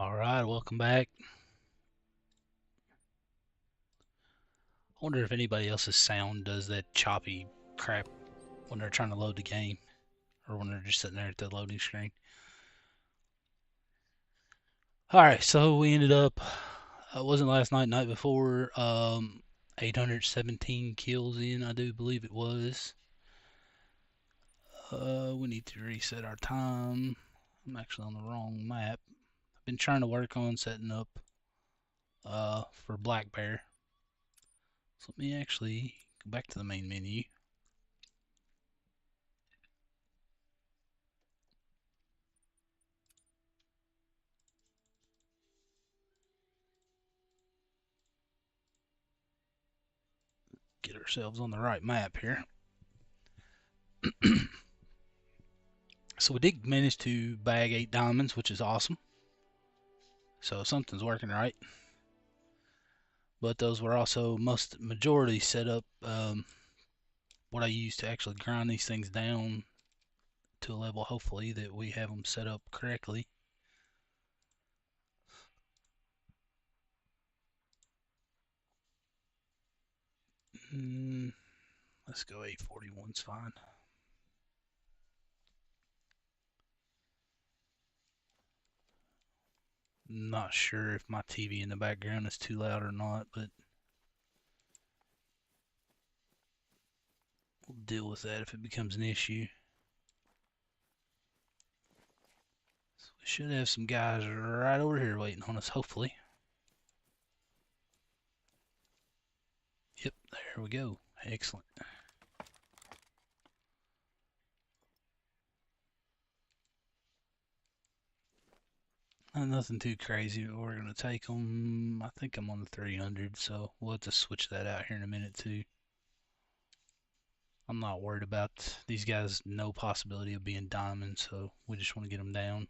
Alright, welcome back. I wonder if anybody else's sound does that choppy crap when they're trying to load the game, or when they're just sitting there at the loading screen. Alright, so we ended up, it wasn't last night, night before, 817 kills in, I do believe it was. We need to reset our time. I'm actually on the wrong map. I've been trying to work on setting up for black bear. So let me actually go back to the main menu. Get ourselves on the right map here. So we did manage to bag 8 diamonds, which is awesome. So something's working right. But those were also majority set up what I use to actually grind these things down to a level, hopefully, that we have them set up correctly. Let's go 841's fine. Not sure if my TV in the background is too loud or not, but we'll deal with that if it becomes an issue. So we should have some guys right over here waiting on us, hopefully. Yep, there we go. Excellent. Nothing too crazy, but we're going to take them. I think I'm on the 300, so we'll have to switch that out here in a minute too. I'm not worried about these guys, no possibility of being diamonds, so we just want to get them down.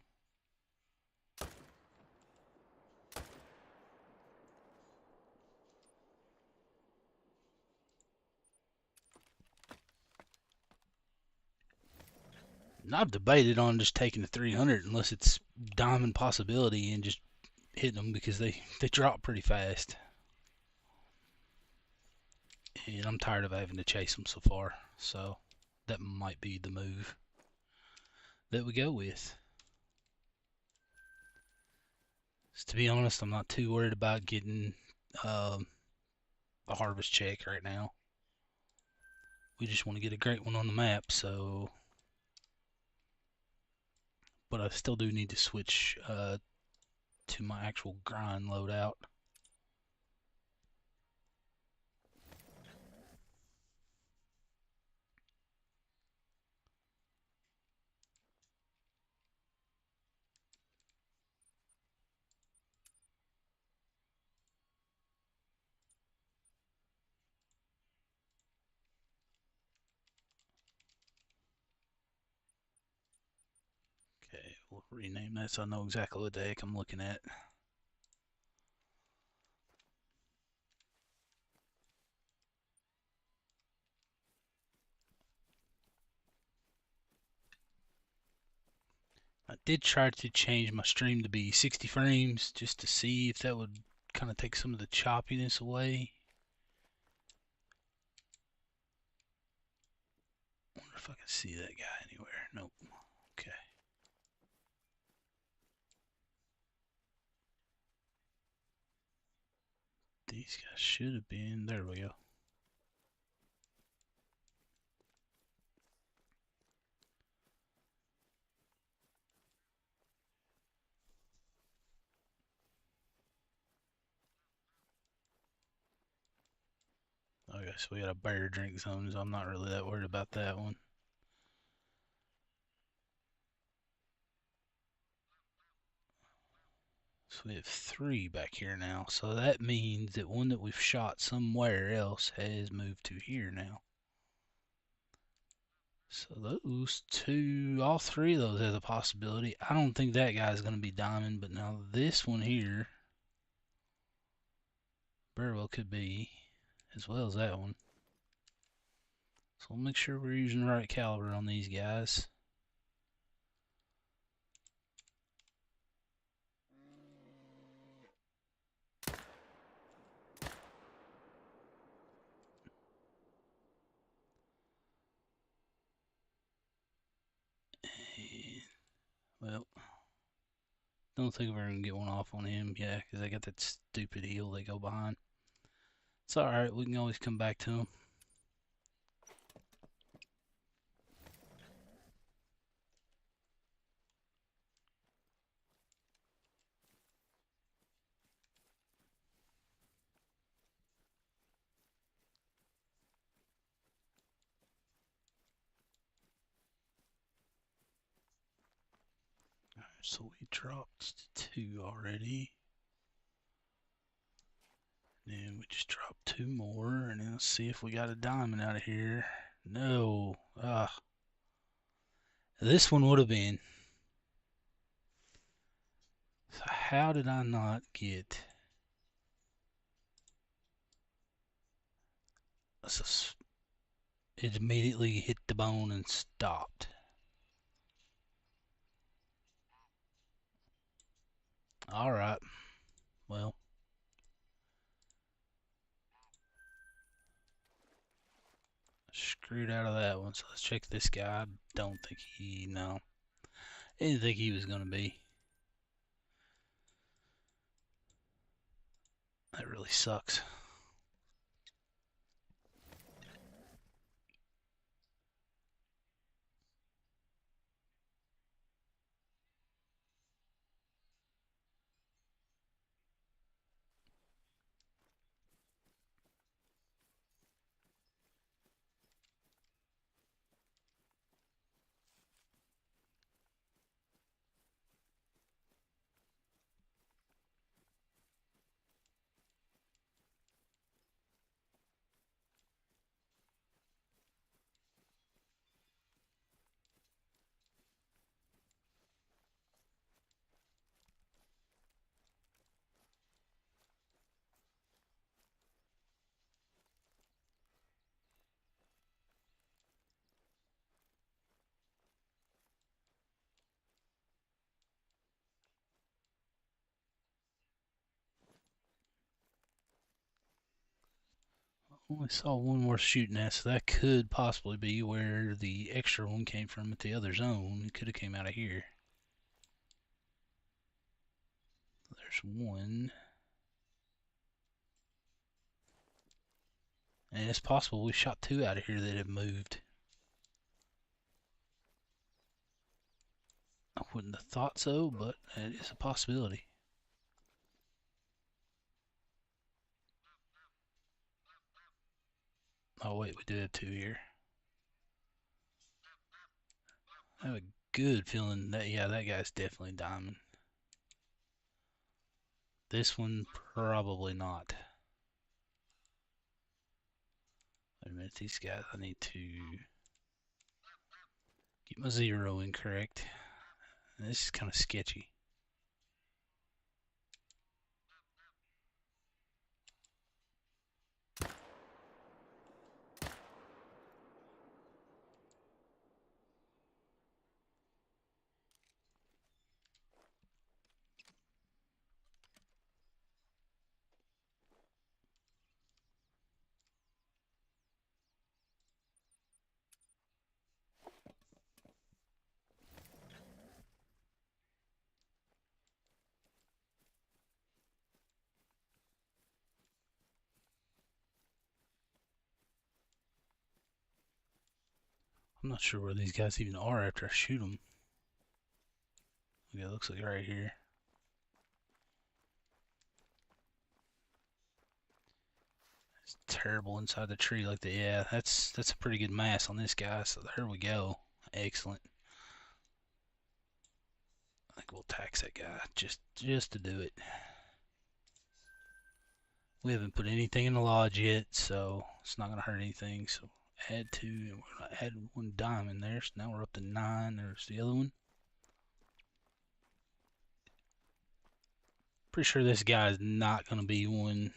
And I've debated on just taking the 300 unless it's diamond possibility and just hitting them because they drop pretty fast. And I'm tired of having to chase them so far, so that might be the move that we go with. So to be honest, I'm not too worried about getting a harvest check right now. We just want to get a great one on the map, so. But I still do need to switch to my actual grind loadout. Okay, we'll rename that so I know exactly what the heck I'm looking at. I did try to change my stream to be 60 frames just to see if that would kind of take some of the choppiness away. I wonder if I can see that guy anywhere. Nope. Okay. These guys should have been. There we go. Okay, so we got a bear drink zone, so I'm not really that worried about that one. So we have 3 back here now. So that means that one that we've shot somewhere else has moved to here now. So those 2, all 3 of those have a possibility. I don't think that guy's going to be diamond, but now this one here very well could be, as well as that one. So we'll make sure we're using the right caliber on these guys. Well, don't think we're gonna get one off on him, yeah, because they got that stupid heel they go behind. It's alright, we can always come back to him. So we dropped 2 already. And we just dropped 2 more, and then let's see if we got a diamond out of here. No. This one would have been. So how did I not get... It immediately hit the bone and stopped. Alright. Well. Screwed out of that one. So let's check this guy. I don't think he... No. I didn't think he was going to be. That really sucks. Only saw one worth shooting at, so that could possibly be where the extra one came from at the other zone. It could have came out of here. There's one. And it's possible we shot 2 out of here that have moved. I wouldn't have thought so, but it is a possibility. Oh wait, we do have 2 here. I have a good feeling that, yeah, that guy's definitely diamond. This one, probably not. Wait a minute, these guys, I need to get my 0 incorrect. This is kind of sketchy. I'm not sure where these guys even are after I shoot them. Okay, it looks like right here. It's terrible inside the tree like that. Yeah, that's a pretty good mass on this guy. So there we go. Excellent. I think we'll tax that guy just to do it. We haven't put anything in the lodge yet, so it's not gonna hurt anything. So add 2, and we're gonna add 1 diamond there. So now we're up to 9. There's the other one. Pretty sure this guy is not gonna be one.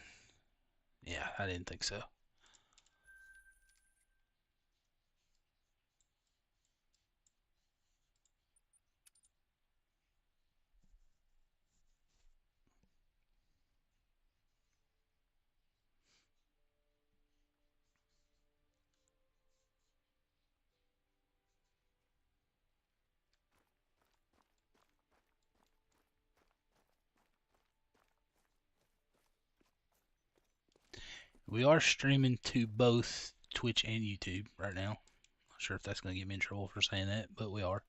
Yeah, I didn't think so. We are streaming to both Twitch and YouTube right now. Not sure if that's going to get me in trouble for saying that, but we are.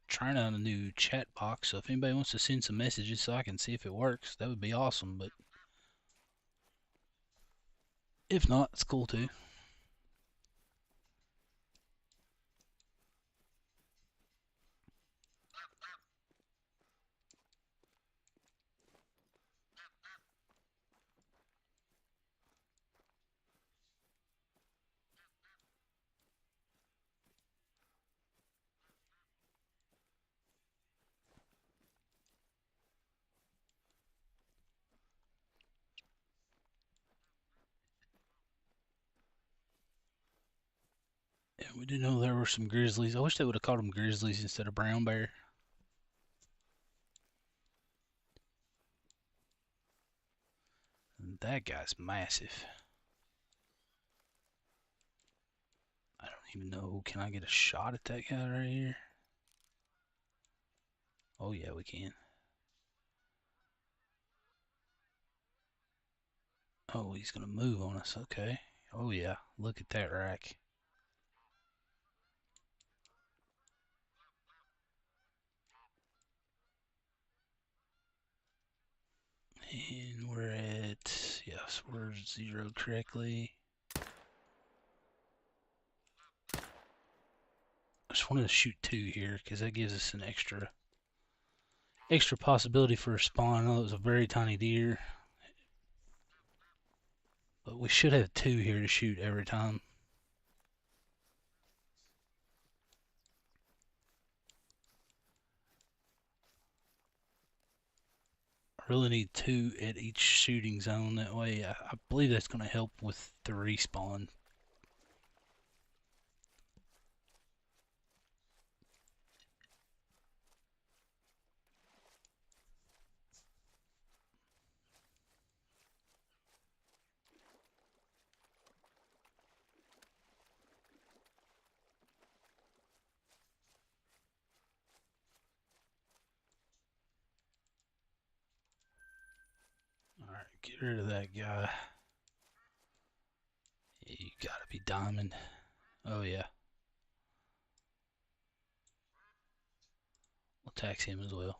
Trying out a new chat box, so if anybody wants to send some messages so I can see if it works, that would be awesome, but if not, it's cool too. Yeah, we didn't know there were some grizzlies. I wish they would have called them grizzlies instead of brown bear. And that guy's massive. I don't even know. Can I get a shot at that guy right here? Oh yeah, we can. Oh, he's gonna move on us. Okay. Oh yeah, look at that rack. And we're at, yes, we're zeroed correctly. I just wanted to shoot 2 here because that gives us an extra possibility for a spawn. I know it was a very tiny deer, but we should have 2 here to shoot every time. I really need 2 at each shooting zone. That way, I believe that's going to help with the respawn. Alright, get rid of that guy. Yeah, you gotta be diamond. Oh yeah. We'll tax him as well.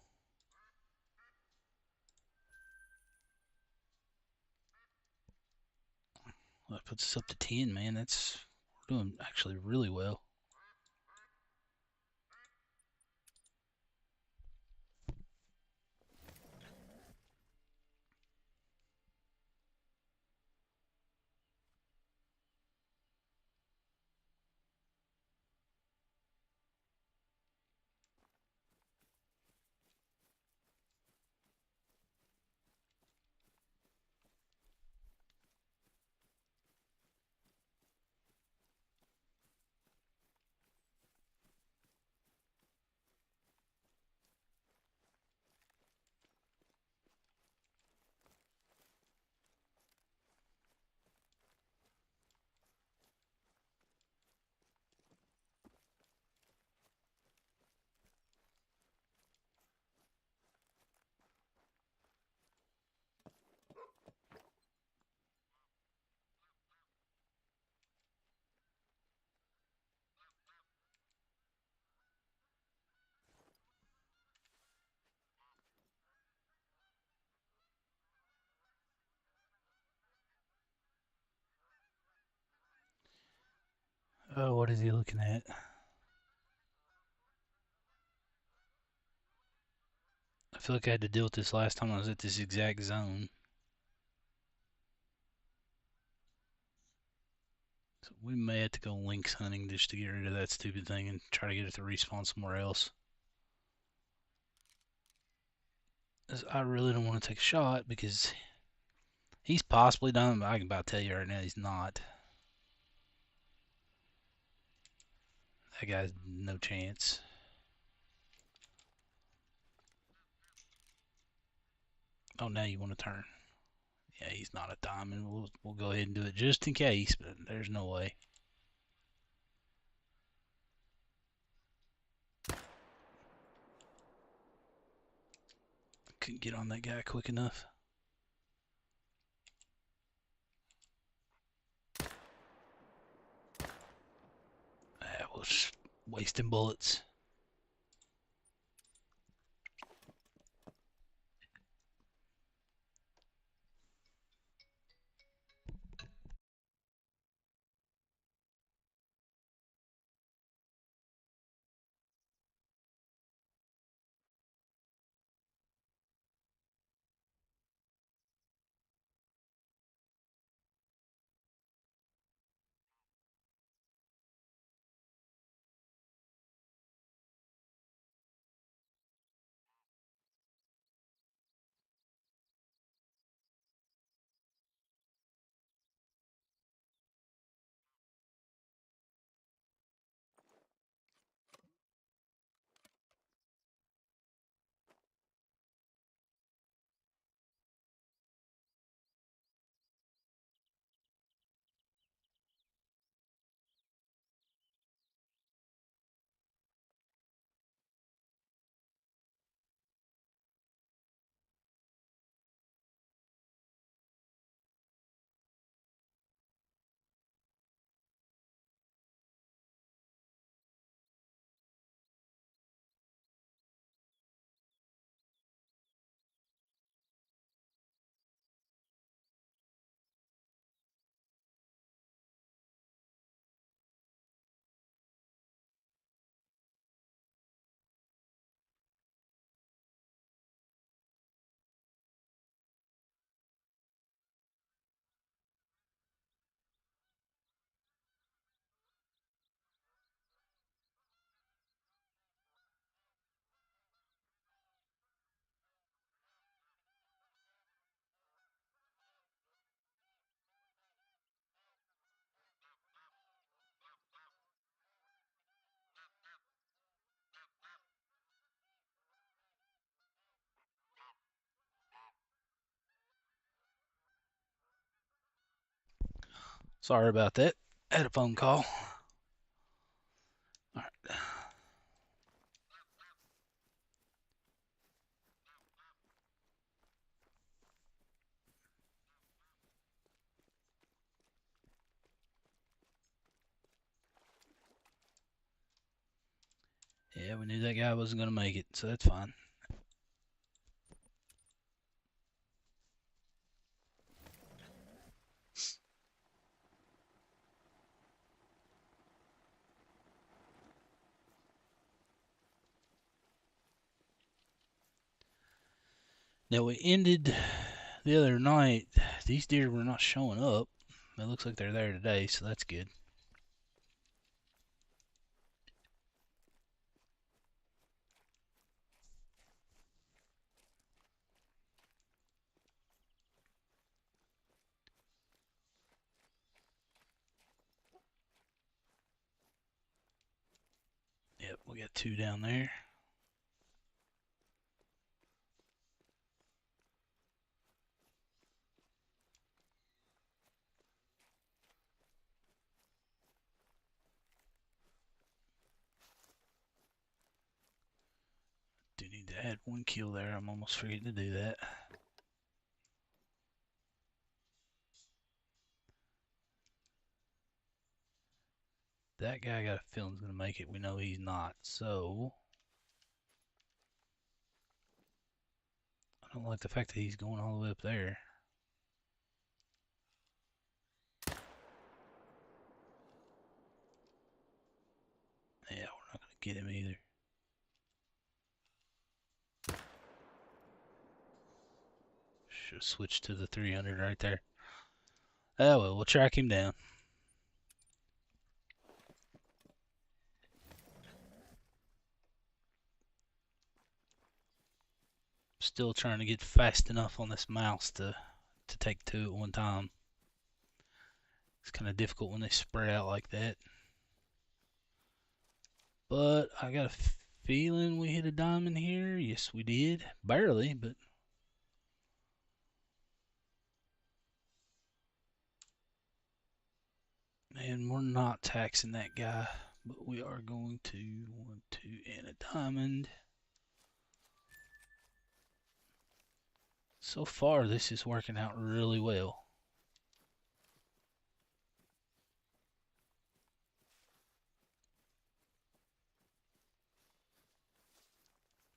Well, that puts us up to 10, man. We're doing actually really well. Oh, what is he looking at? I feel like I had to deal with this last time I was at this exact zone. So we may have to go lynx hunting just to get rid of that stupid thing and try to get it to respawn somewhere else. I really don't want to take a shot because he's possibly done, but I can about tell you right now he's not. That guy's no chance. Oh, now you want to turn. Yeah, he's not a diamond. We'll go ahead and do it just in case, but there's no way. Couldn't get on that guy quick enough. That was wasting bullets. Sorry about that. I had a phone call. All right. Yeah, we knew that guy wasn't going to make it, so that's fine. Now, we ended the other night. These deer were not showing up. It looks like they're there today, so that's good. Yep, we got 2 down there. Do need to add 1 kill there. I'm almost forgetting to do that. That guy, I got a feeling, is going to make it. We know he's not. So, I don't like the fact that he's going all the way up there. Yeah, we're not going to get him either. Should have switched to the 300 right there. Oh well, we'll track him down. Still trying to get fast enough on this mouse to take 2 at one time. It's kind of difficult when they spread out like that. But I got a feeling we hit a diamond here. Yes, we did. Barely, but... And we're not taxing that guy. But we are going to 1, 2, and a diamond. So far, this is working out really well.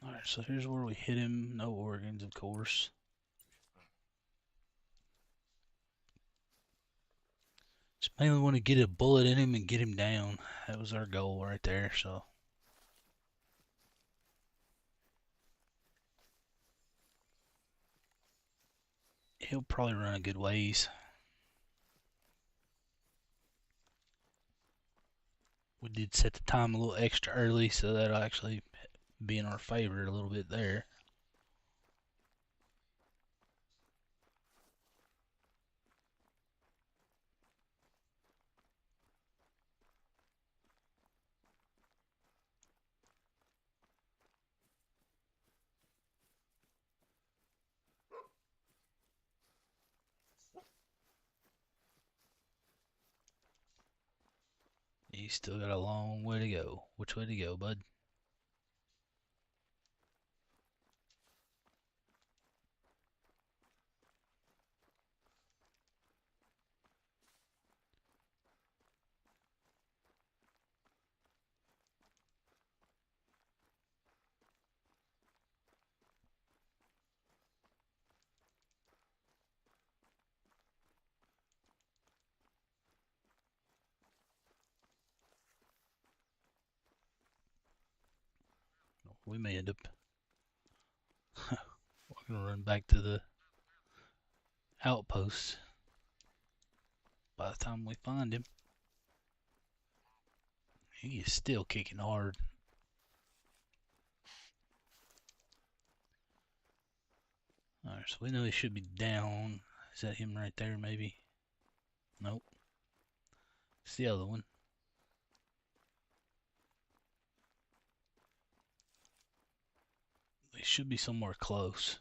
Alright, so here's where we hit him. No organs, of course. Just mainly want to get a bullet in him and get him down. That was our goal right there, so. He'll probably run a good ways. We did set the time a little extra early, so that'll actually be in our favor a little bit there. He's still got a long way to go. Which way to go, bud? We may end up we're gonna run back to the outpost by the time we find him. He is still kicking hard. Alright, so we know he should be down. Is that him right there, maybe? Nope. It's the other one. He should be somewhere close.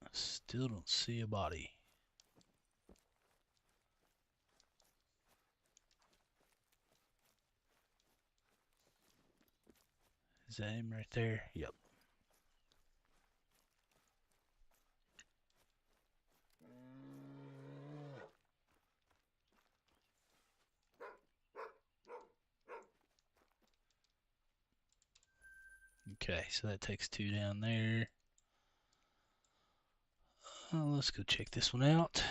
I still don't see a body. Is that him right there? Yep. Okay, so that takes 2 down there. Let's go check this one out.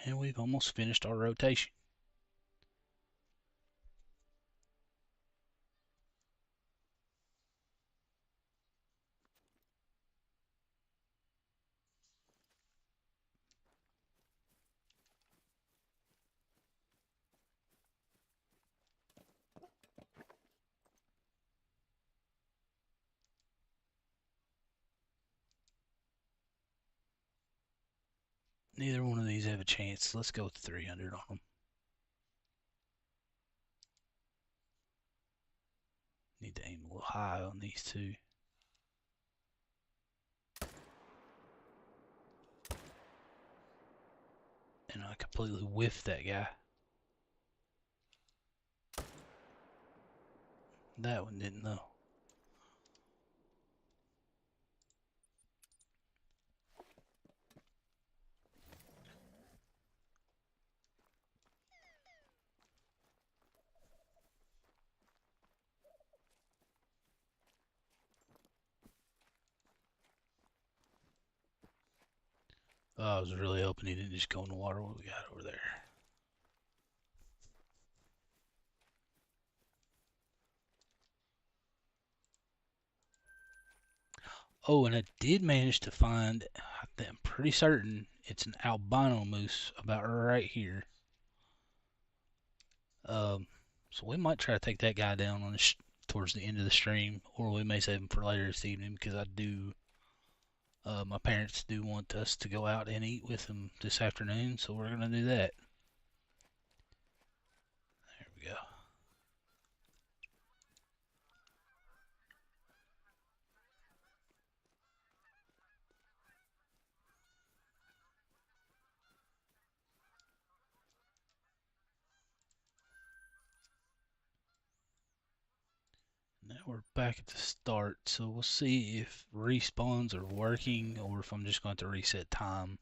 And we've almost finished our rotation. Neither one of these have a chance. Let's go with 300 on them. Need to aim a little high on these two. And I completely whiffed that guy. That one didn't though. Oh, I was really hoping he didn't just go in the water. What we got over there? Oh, and I did manage to find, I'm pretty certain it's an albino moose about right here. So we might try to take that guy down on towards the end of the stream, or we may save him for later this evening because my parents do want us to go out and eat with them this afternoon, so we're gonna do that. There we go. We're back at the start, so we'll see if respawns are working or if I'm just going to reset time.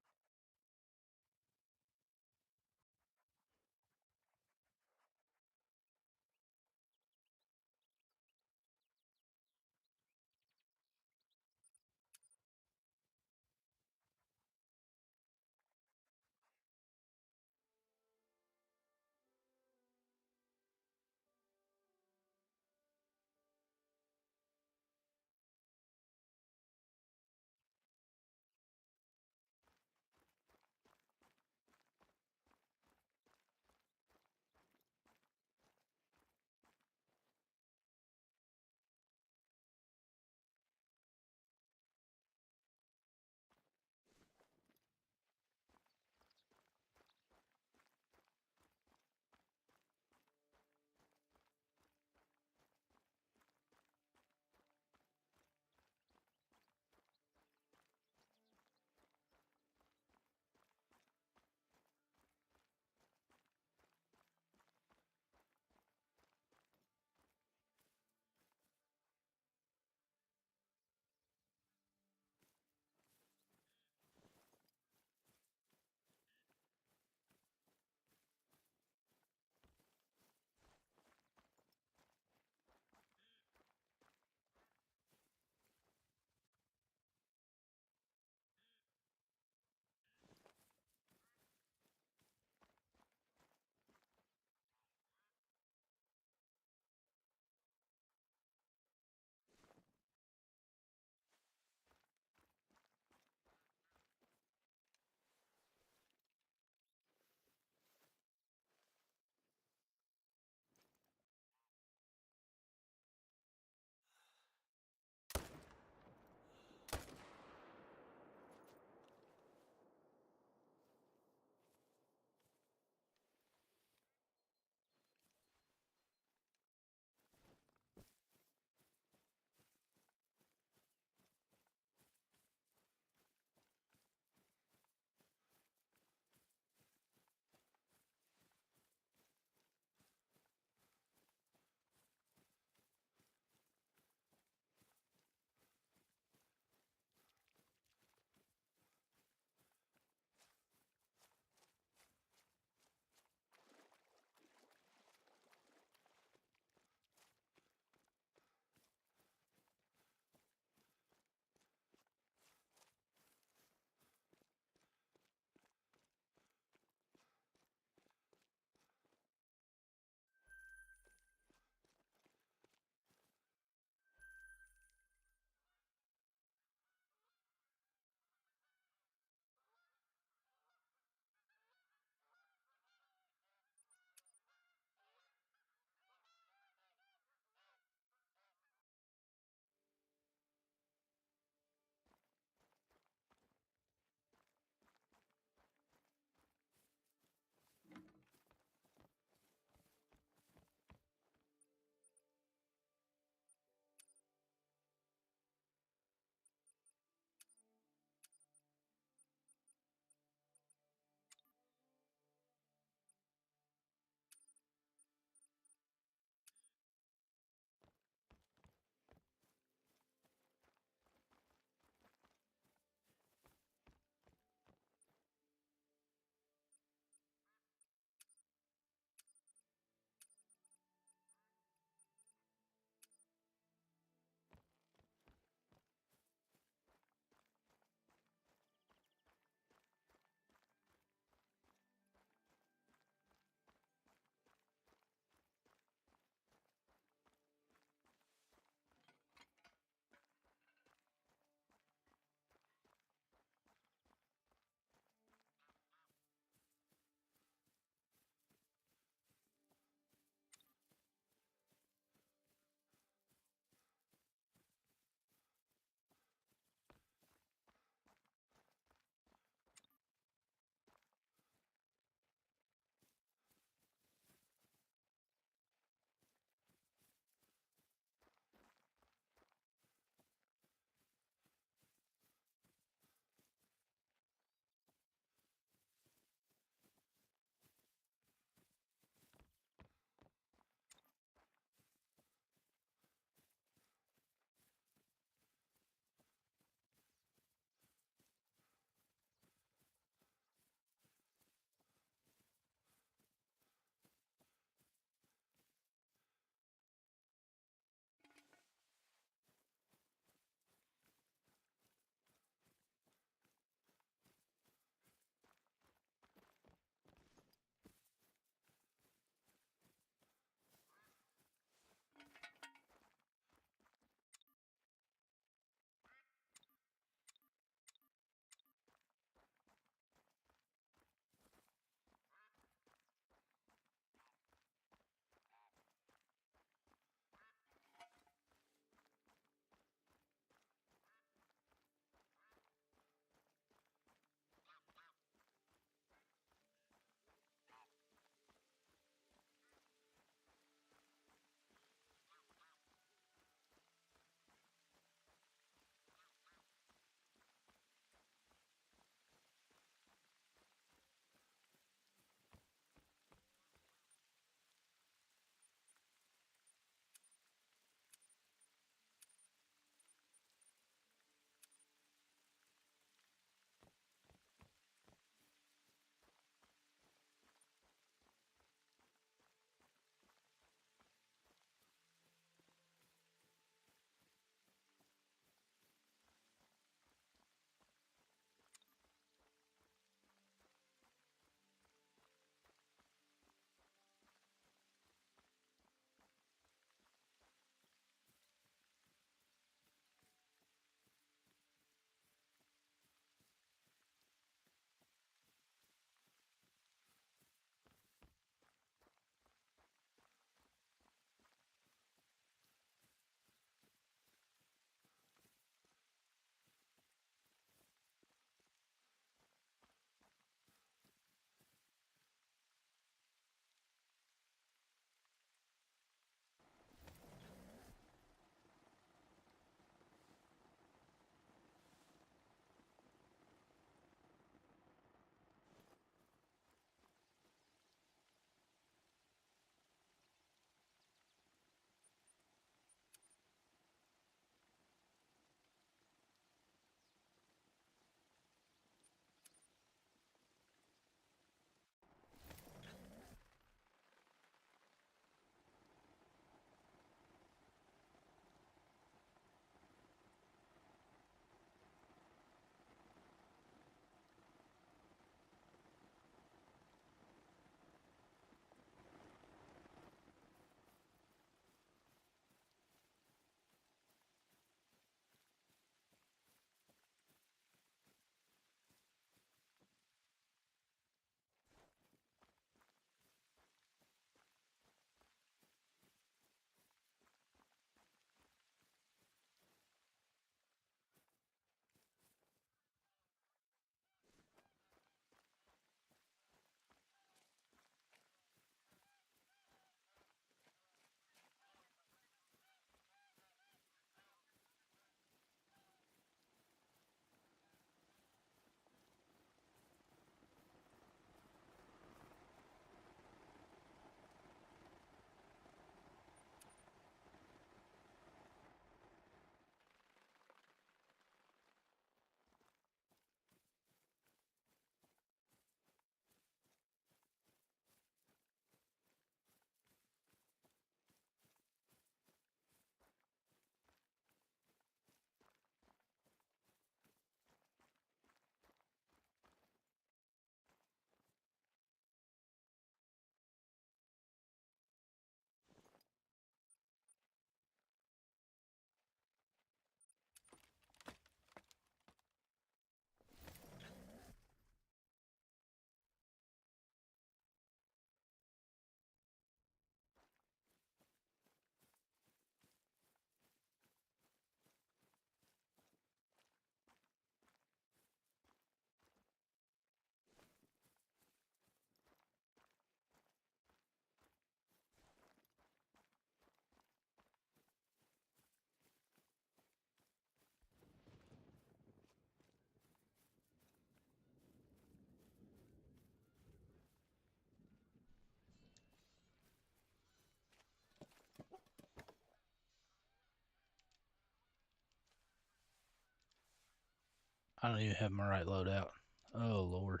I don't even have my right loadout. Oh, Lord.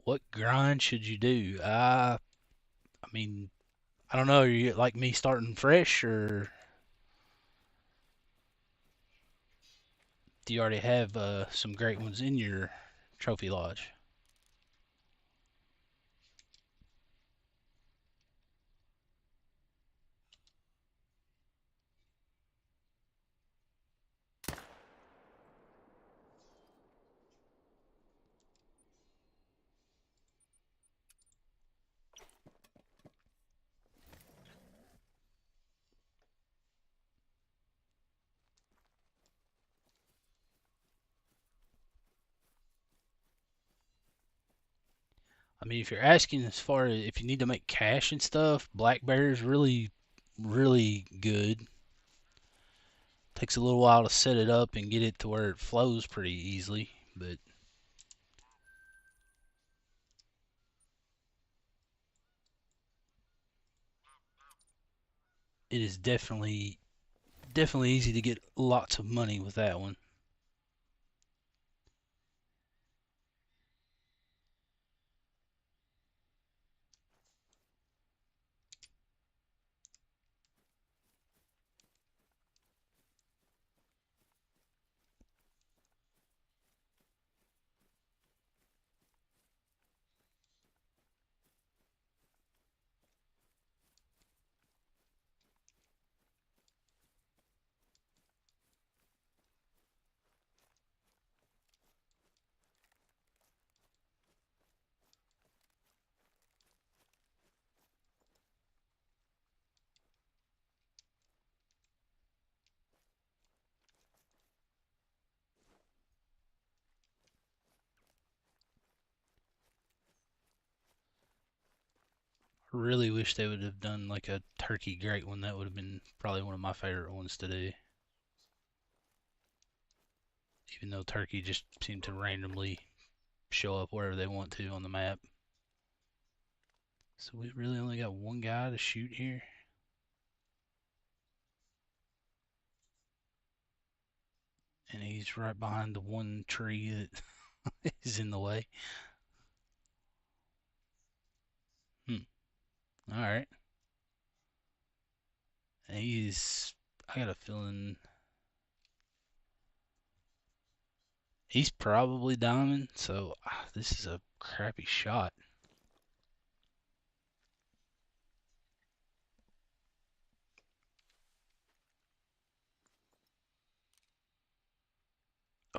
What grind should you do? I mean, I don't know. Are you like me starting fresh, or do you already have some great ones in your trophy lodge? I mean, if you're asking as far as if you need to make cash and stuff, black bear is really, really good. Takes a little while to set it up and get it to where it flows pretty easily, but it is definitely easy to get lots of money with that one. I really wish they would have done like a turkey great one. That would have been probably one of my favorite ones to do. Even though turkey just seemed to randomly show up wherever they want to on the map. So we really only got one guy to shoot here. And he's right behind the one tree that is in the way. Alright. I got a feeling he's probably diamond, so this is a crappy shot.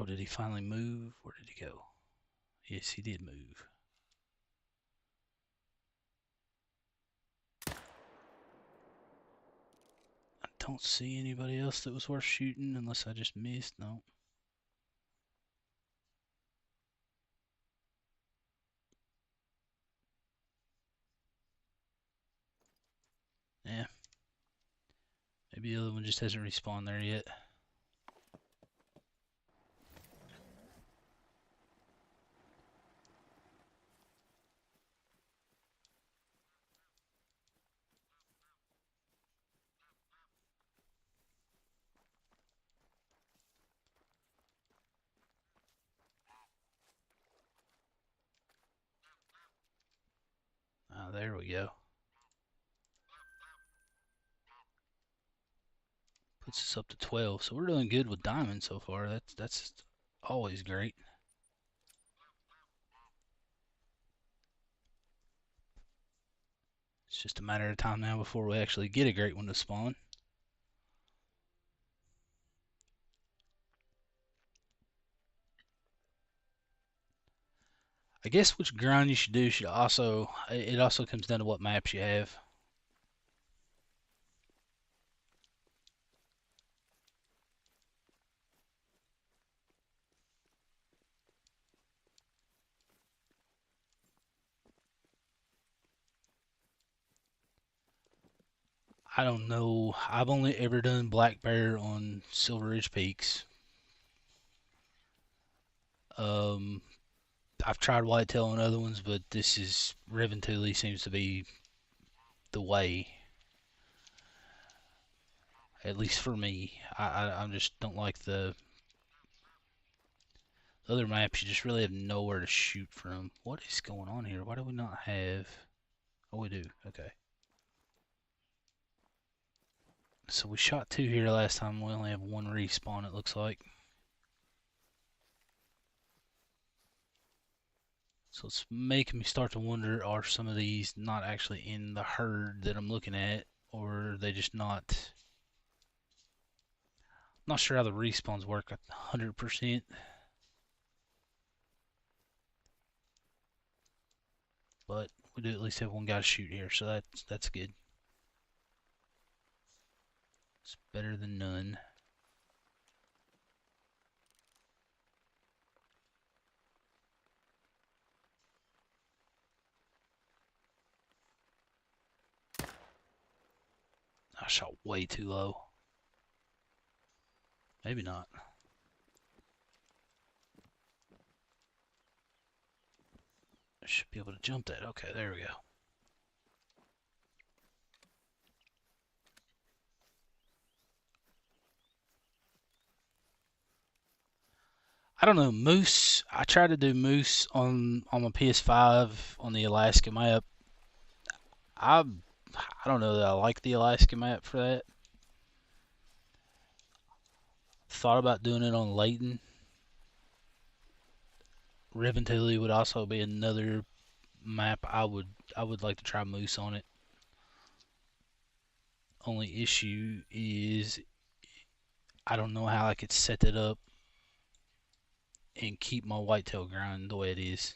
Oh, did he finally move? Where did he go? Yes, he did move. I don't see anybody else that was worth shooting unless I just missed. No. Yeah. Maybe the other one just hasn't respawned there yet. There we go. Puts us up to 12. So we're doing good with diamond so far. That's always great. It's just a matter of time now before we actually get a great one to spawn. I guess which grind you should do should also, it also comes down to what maps you have. I don't know. I've only ever done black bear on Silver Ridge Peaks. Um, I've tried whitetail on other ones, but this is Riventuli seems to be the way, at least for me. I just don't like the other maps. You just really have nowhere to shoot from. What is going on here? Why do we not have? Oh, we do. Okay. So we shot two here last time. We only have one respawn, it looks like. So it's making me start to wonder, are some of these not actually in the herd that I'm looking at, or are they just not? Not sure how the respawns work 100%. But we do at least have one guy to shoot here, so that's good. It's better than none. I shot way too low. Maybe not. I should be able to jump that. Okay, there we go. I don't know, moose. I tried to do moose on my PS5 on the Alaska map. I I don't know that I like the Alaska map for that. Thought about doing it on Layton. Riventuli would also be another map I would like to try moose on it. Only issue is I don't know how I could set it up and keep my whitetail grind the way it is.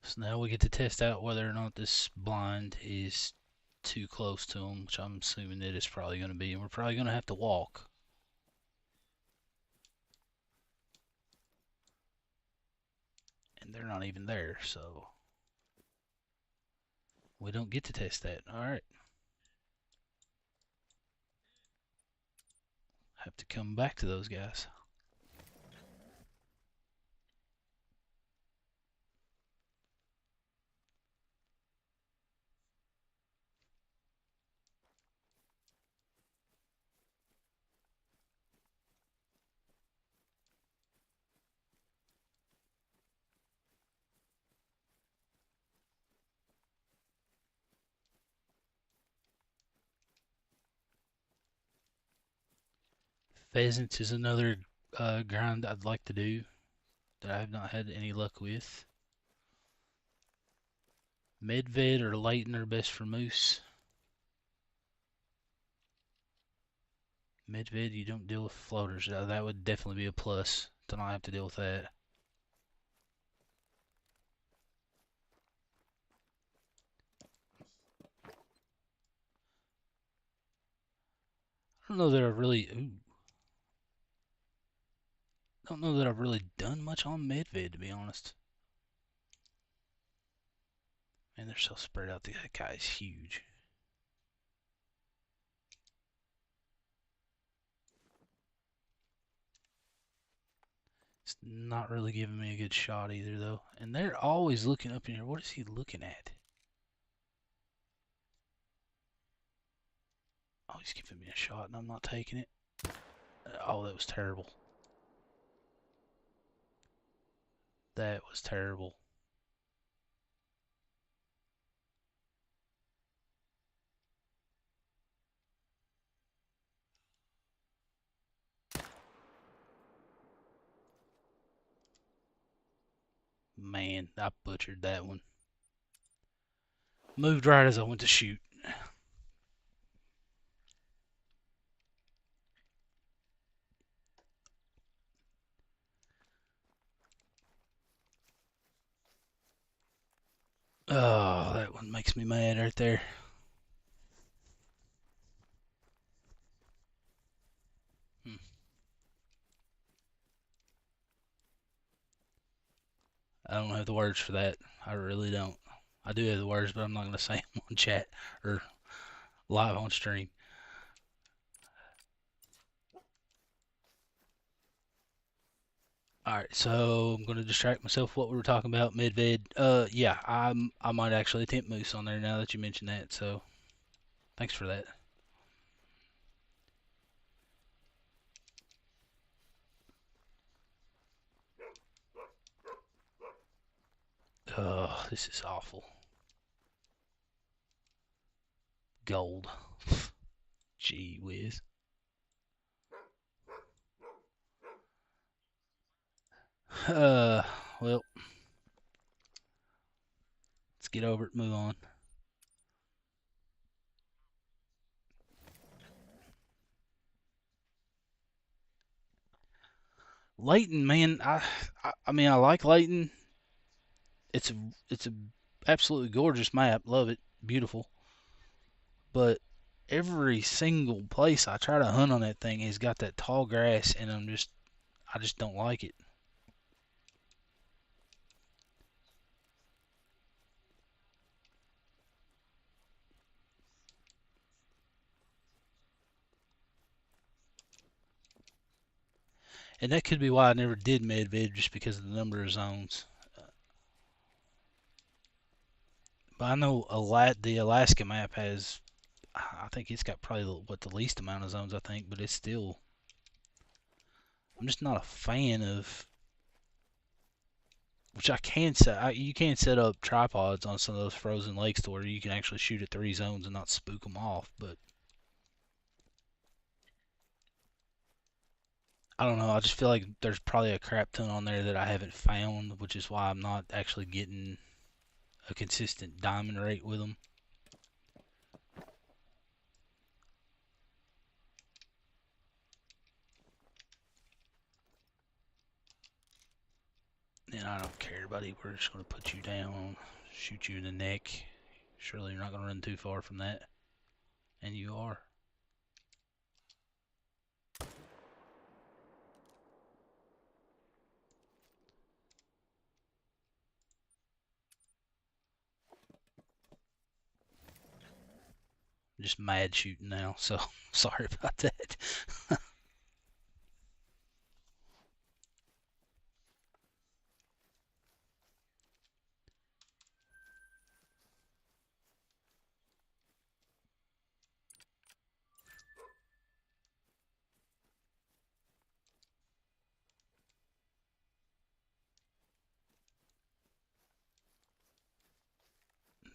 So now we get to test out whether or not this blind is too close to them, which I'm assuming that it's probably going to be, and we're probably going to have to walk. And they're not even there, so we don't get to test that. Alright. Have to come back to those guys. Pheasants is another grind I'd like to do that I have not had any luck with. Medved or Layton are best for moose. Medved, you don't deal with floaters. That would definitely be a plus to not have to deal with that. I don't know that I've really. Ooh, don't know that I've really done much on Medved, to be honest. Man, they're so spread out. That guy is huge. It's not really giving me a good shot either, though. And they're always looking up in here. What is he looking at? Oh, he's giving me a shot and I'm not taking it. Oh, that was terrible. That was terrible. man, I butchered that one. Moved right as I went to shoot. Oh, that one makes me mad right there. I don't have the words for that. I really don't. I do have the words, but I'm not going to say them on chat or live on stream. All right, so I'm going to distract myself with what we were talking about mid-vid. Yeah, I might actually attempt moose on there now that you mentioned that, so thanks for that. Oh, this is awful. Gold. Gee whiz. Well, let's get over it, move on. Layton, man, I mean, I like Layton. It's a absolutely gorgeous map. Love it. Beautiful. But every single place I try to hunt on that thing has got that tall grass, and I just don't like it. And that could be why I never did medvid, just because of the number of zones. But I know the Alaska map has, I think it's got probably the least amount of zones, I think, but it's still, I'm just not a fan of, which I can set, you can set up tripods on some of those frozen lakes to where you can actually shoot at 3 zones and not spook them off, but I don't know, I just feel like there's probably a crap ton on there that I haven't found, which is why I'm not actually getting a consistent diamond rate with them. And I don't care, buddy. We're just going to put you down, shoot you in the neck. Surely you're not going to run too far from that. And you are. I'm just mad shooting now, so sorry about that.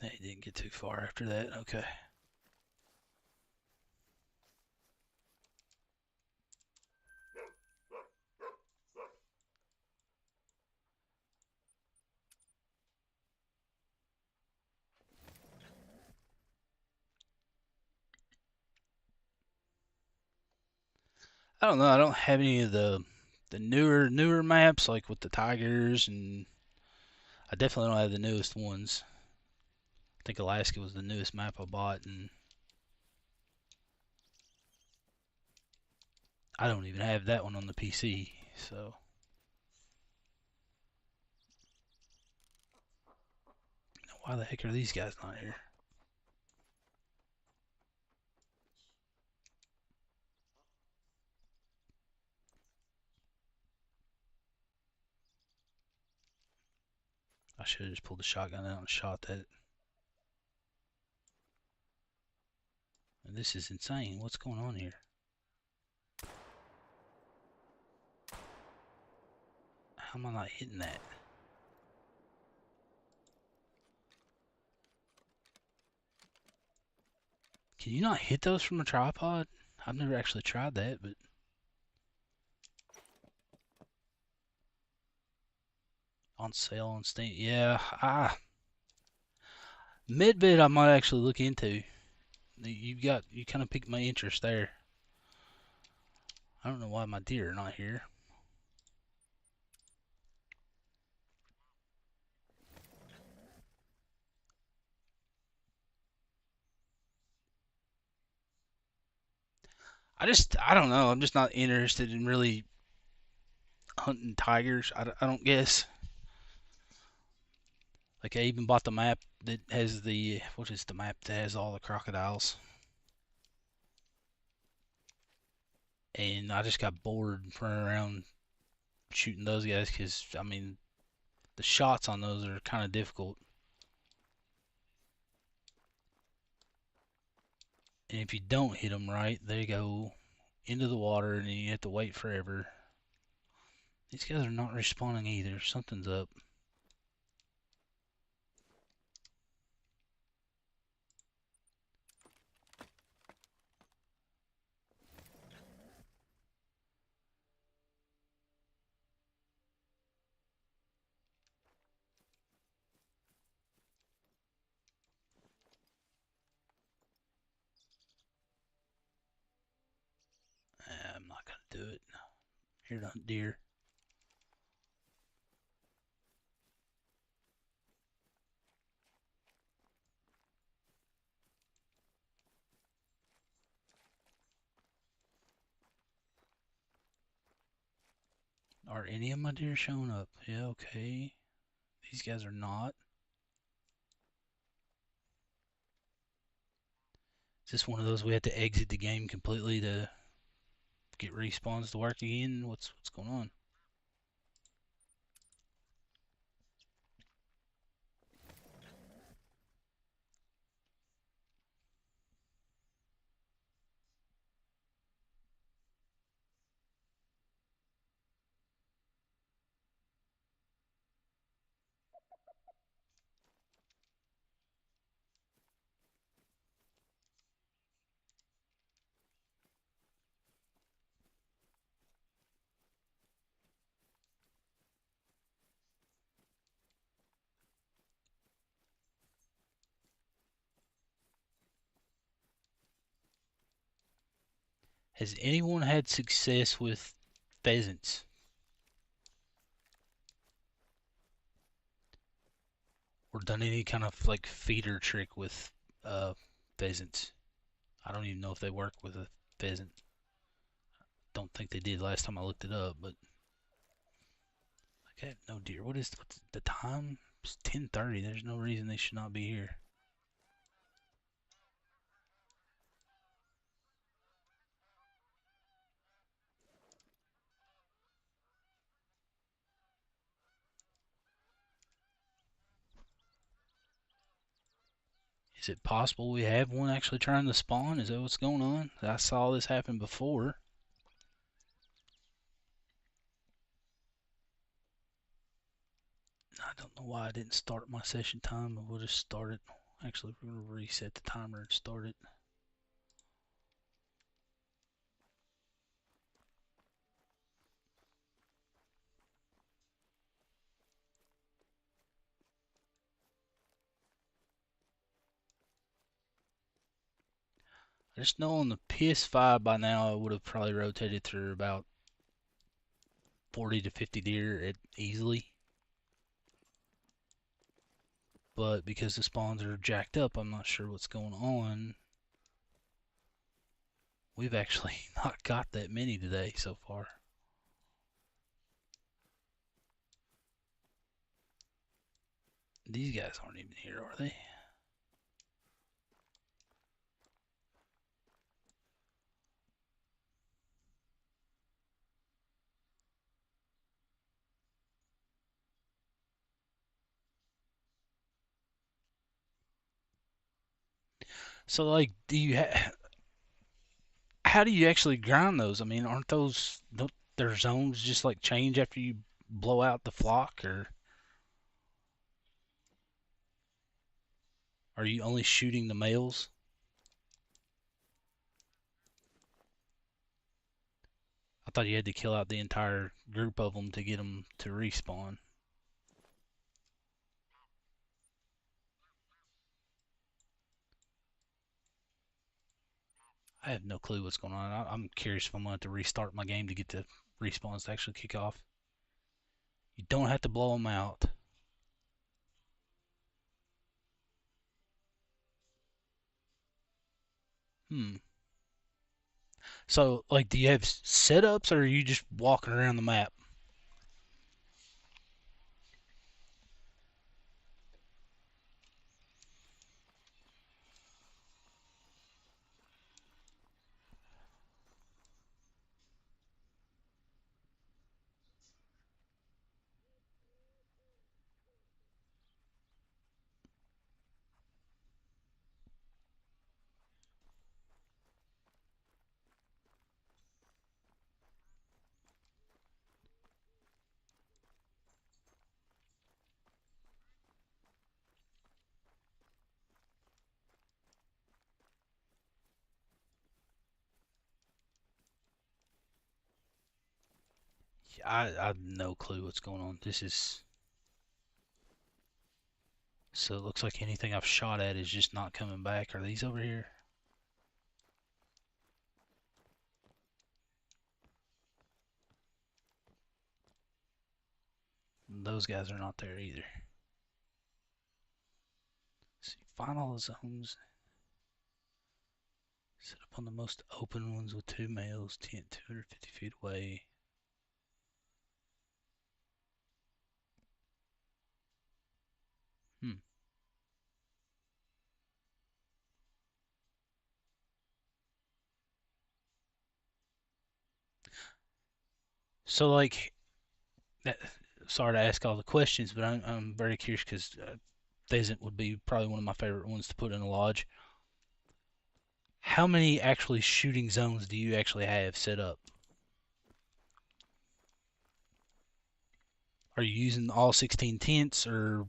They didn't get too far after that. Okay. I don't know. I don't have any of the newer maps like with the tigers, and I definitely don't have the newest ones. I think Alaska was the newest map I bought, and I don't even have that one on the PC. So why the heck are these guys not here? I should have just pulled the shotgun out and shot that. And this is insane. What's going on here? How am I not hitting that? Can you not hit those from a tripod? I've never actually tried that, but... On sale on Steam. Yeah, Midbit I might actually look into. You kind of piqued my interest there. I don't know why my deer are not here. I don't know. I'm just not interested in really hunting tigers. I don't guess. Like I even bought the map that has what is the map that has all the crocodiles? And I just got bored running around shooting those guys because I mean the shots on those are kind of difficult. And if you don't hit them right, they go into the water and you have to wait forever. These guys are not responding either. Something's up. I'm not gonna do it. I'm here to hunt deer. Are any of my deer showing up? Yeah, okay. These guys are not. Is this one of those we have to exit the game completely to get respawns to work again? What's going on? Has anyone had success with pheasants? Or done any kind of like feeder trick with uh pheasants? I don't even know if they work with a pheasant. Don't think they did last time I looked it up, but okay, no deer. What's the time? It's 10:30. There's no reason they should not be here. Is it possible we have one actually trying to spawn? Is that what's going on? I saw this happen before. I don't know why I didn't start my session time, but we'll just start it. Actually, we're going to reset the timer and start it. I just know on the PS5 by now I would have probably rotated through about 40 to 50 deer easily. But because the spawns are jacked up, I'm not sure what's going on. We've actually not got that many today so far. These guys aren't even here, are they? So, like, how do you actually grind those? I mean, aren't those don't their zones just like change after you blow out the flock, or are you only shooting the males? I thought you had to kill out the entire group of them to get them to respawn. I have no clue what's going on. I'm curious if I'm going to have to restart my game to get the respawns to actually kick off. You don't have to blow them out. Hmm. So, like, do you have setups or are you just walking around the map? I have no clue what's going on. This is so it looks like anything I've shot at is just not coming back. Are these over here? Those guys are not there either. Let's see, find all the zones. Set up on the most open ones with 2 males, tent 250 feet away. Hmm. So like, that, sorry to ask all the questions, but I'm very curious because pheasant would be probably one of my favorite ones to put in a lodge. How many actually shooting zones do you actually have set up? Are you using all 16 tents or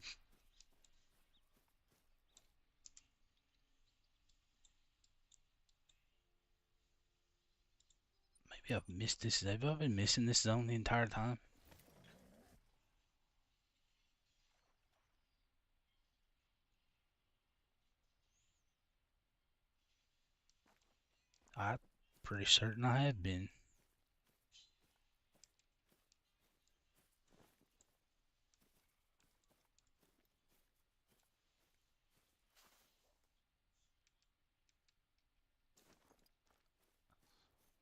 maybe I've missed this? Have I been missing this zone the entire time? I'm pretty certain I have been.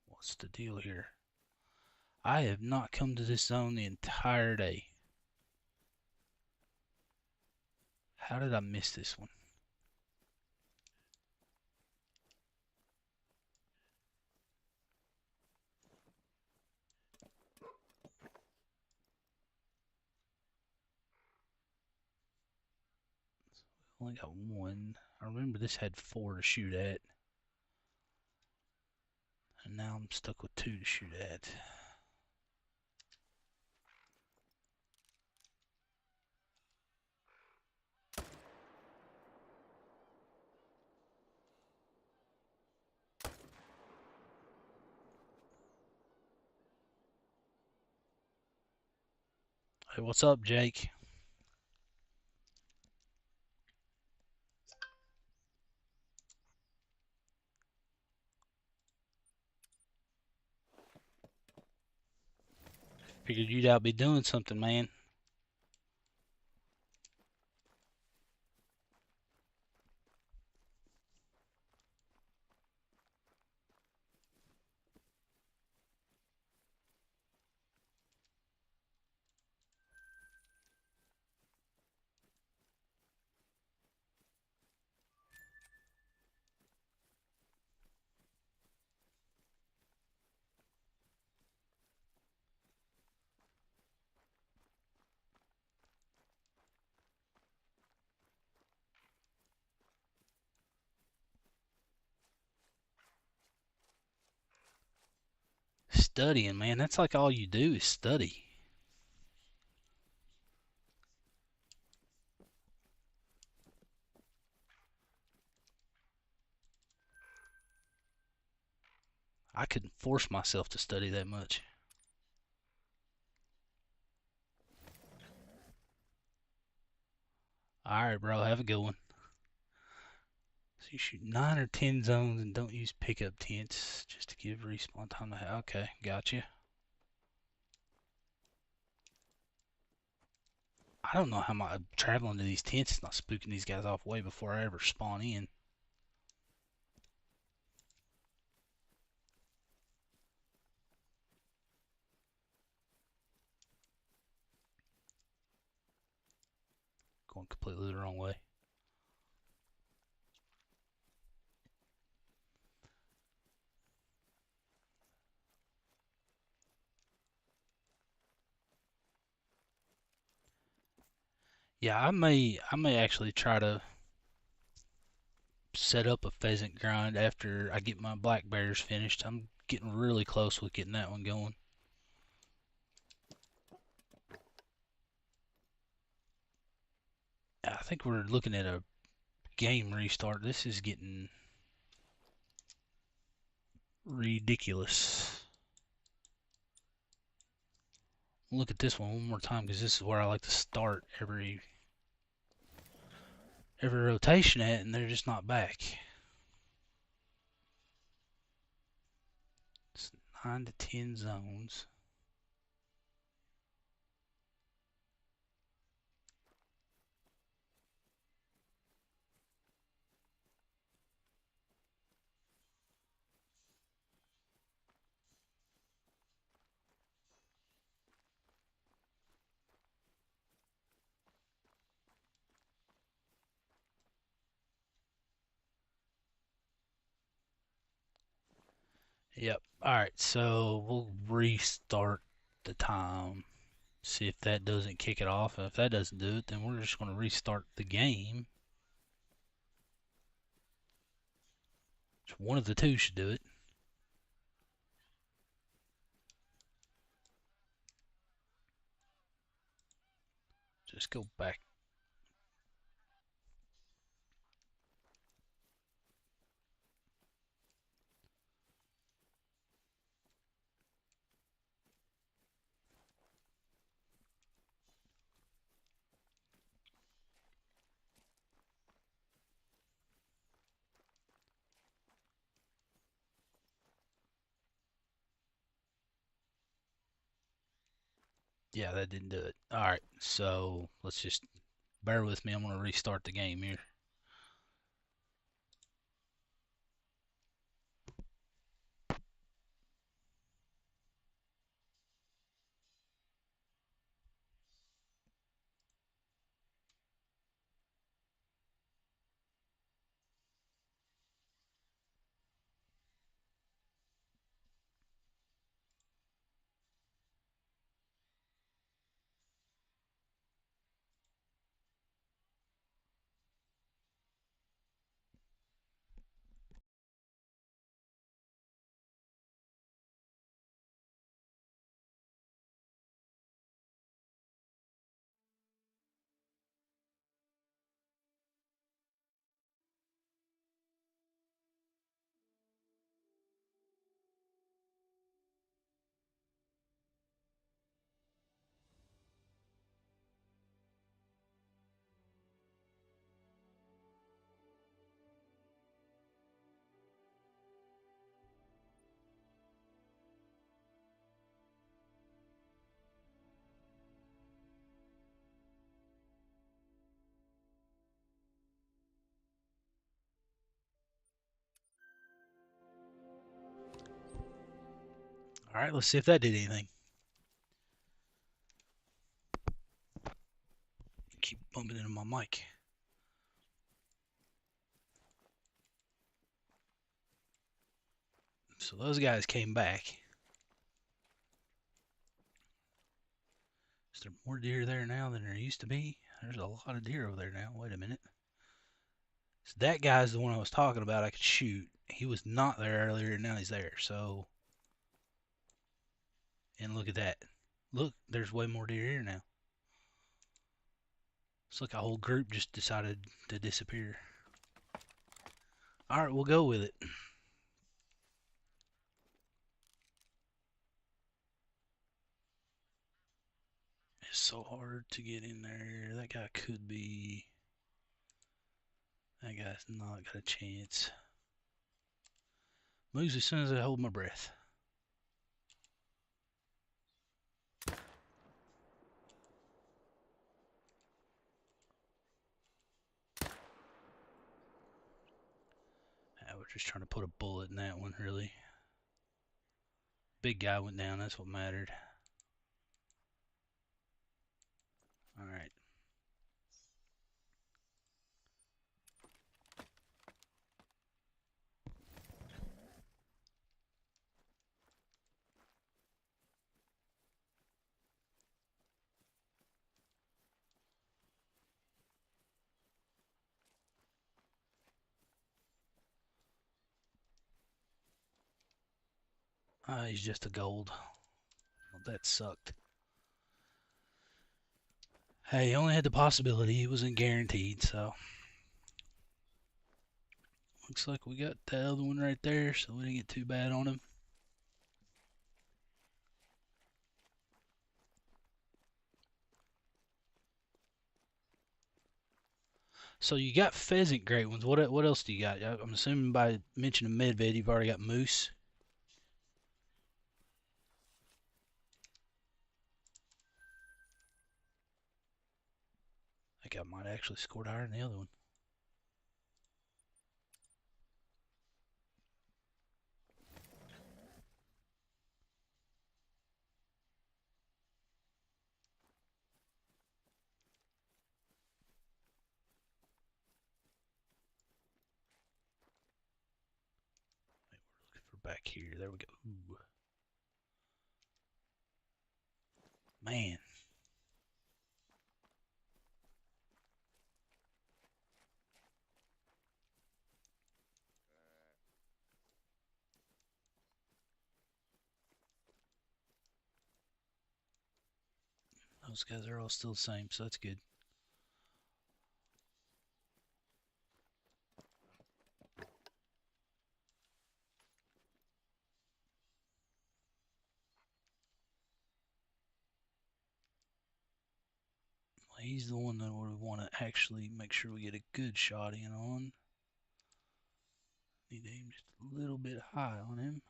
What's the deal here? I have not come to this zone the entire day. How did I miss this one? Only got one. I remember this had 4 to shoot at. And now I'm stuck with 2 to shoot at. Hey, what's up, Jake? Figured you'd out be doing something, man. Studying, man. That's like all you do is study. I couldn't force myself to study that much. All right, bro. Have a good one. So you shoot 9 or 10 zones and don't use pickup tents just to give respawn time. Okay, gotcha. I don't know how my traveling to these tents is not spooking these guys off way before I ever spawn in. Going completely the wrong way. Yeah, I may actually try to set up a pheasant grind after I get my black bears finished. I'm getting really close with getting that one going. I think we're looking at a game restart. This is getting ridiculous. Look at this one more time because this is where I like to start every rotation at, and they're just not back. It's 9 to 10 zones. Yep. Alright, so we'll restart the time. See if that doesn't kick it off. And if that doesn't do it, then we're just going to restart the game. One of the two should do it. Just go back. Yeah, that didn't do it. Alright, so let's just bear with me. I'm going to restart the game here. Alright, let's see if that did anything. Keep bumping into my mic. So those guys came back. Is there more deer there now than there used to be? There's a lot of deer over there now. Wait a minute. So that guy's the one I was talking about I could shoot. He was not there earlier, and now he's there. So, and look at that. Look, there's way more deer here now. It's like a whole group just decided to disappear. Alright, we'll go with it. It's so hard to get in there. That guy could be That guy's not got a chance. Moves as soon as I hold my breath. We're just trying to put a bullet in that one, really. Big guy went down, that's what mattered. Alright. He's just a gold. Well, that sucked. Hey, he only had the possibility. It wasn't guaranteed, so. Looks like we got the other one right there, so we didn't get too bad on him. So you got pheasant great ones. What else do you got? I'm assuming by mentioning medved, you've already got moose. I think I might actually scored higher than the other one. We're looking for back here. There we go. Ooh. Man. Those guys are all still the same, so that's good. He's the one that we want to actually make sure we get a good shot in on. Need to aim just a little bit high on him.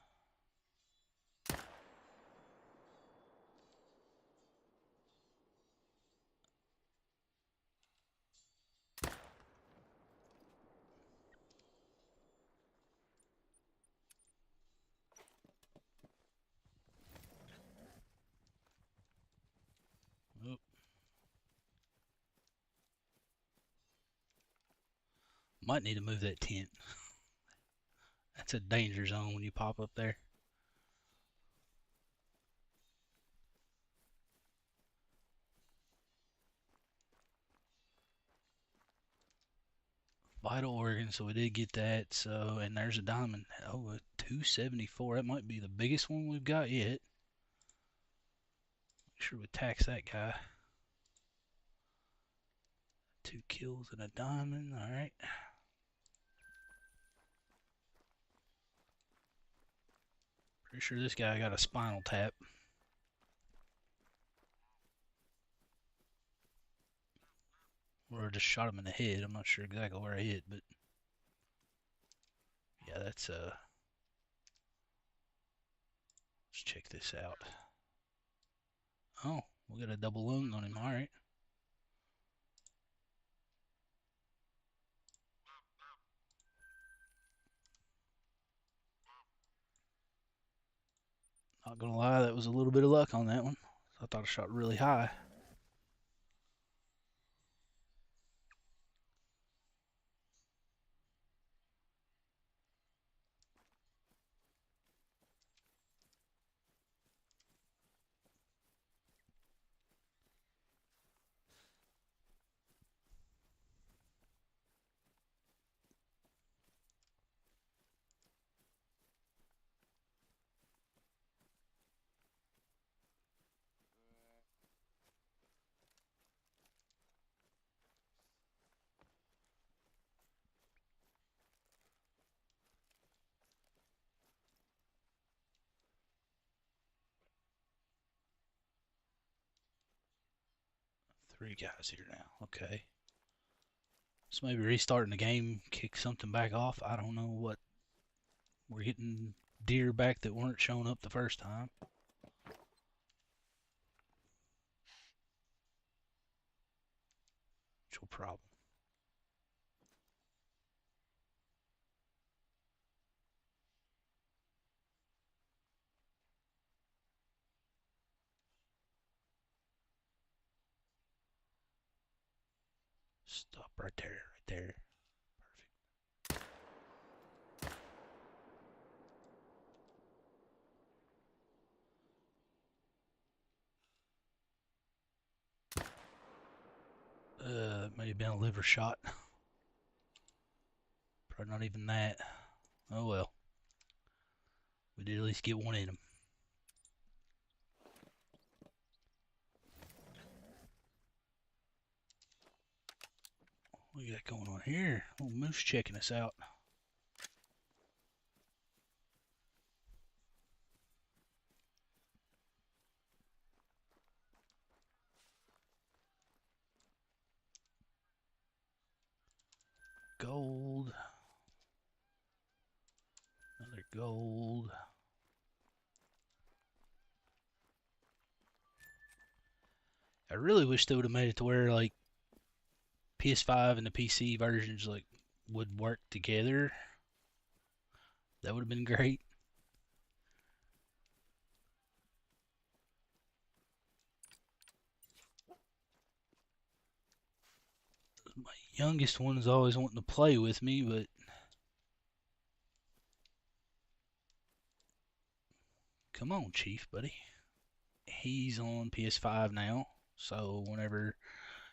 Oh. Might need to move that tent. That's a danger zone when you pop up there. Vital organ, so we did get that. So, and there's a diamond. Oh, a 274. That might be the biggest one we've got yet. Make sure we tax that guy. 2 kills and a diamond. All right. Pretty sure this guy got a spinal tap. Or I just shot him in the head. I'm not sure exactly where I hit, but yeah, that's let's check this out. Oh, we got a double lung on him. All right. Not gonna lie, that was a little bit of luck on that one. I thought I shot really high. Three guys here now. Okay. So maybe restarting the game, kick something back off. I don't know what. We're getting deer back that weren't showing up the first time. What's your problem? Stop right there, right there. May have been a liver shot. Probably not even that. Oh well. We did at least get one in him. What we got going on here? Little moose checking us out. Gold. Another gold. I really wish they would have made it to where like PS5 and the PC versions like would work together. That would have been great. My youngest one is always wanting to play with me, but come on, Chief, buddy. He's on PS5 now, so whenever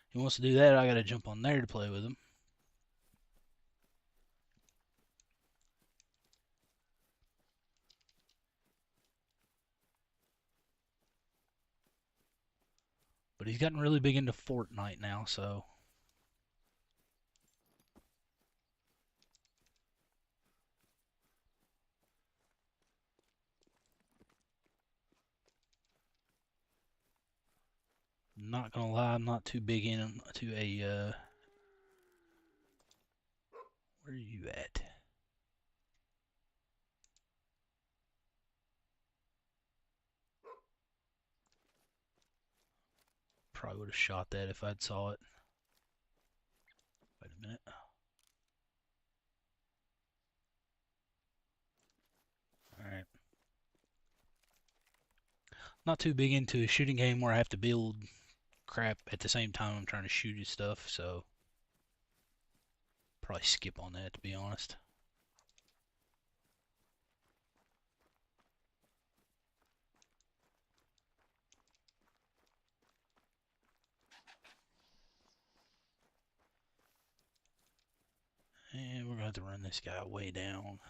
he wants to do that, I gotta jump on there to play with him. But he's gotten really big into Fortnite now, so not gonna lie, I'm not too big into a where are you at? Probably would have shot that if I'd saw it. Wait a minute. Alright. Not too big into a shooting game where I have to build crap at the same time I'm trying to shoot his stuff, so probably skip on that to be honest. And we're gonna have to run this guy way down.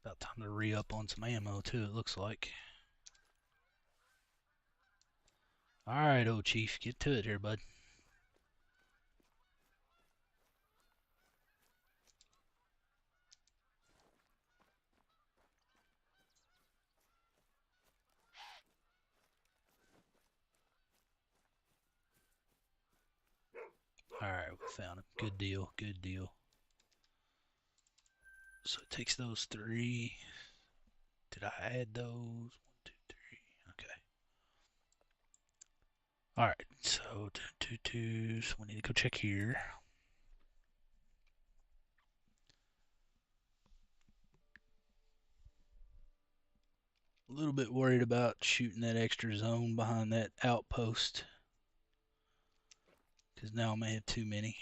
About time to re-up on some ammo too, it looks like. Alright, old Chief, get to it here, bud. Alright, we found him. Good deal, good deal. So it takes those three. Did I add those? 1, 2, 3. Okay. Alright, so 2, 2, 2. So we need to go check here. A little bit worried about shooting that extra zone behind that outpost. because now I may have too many.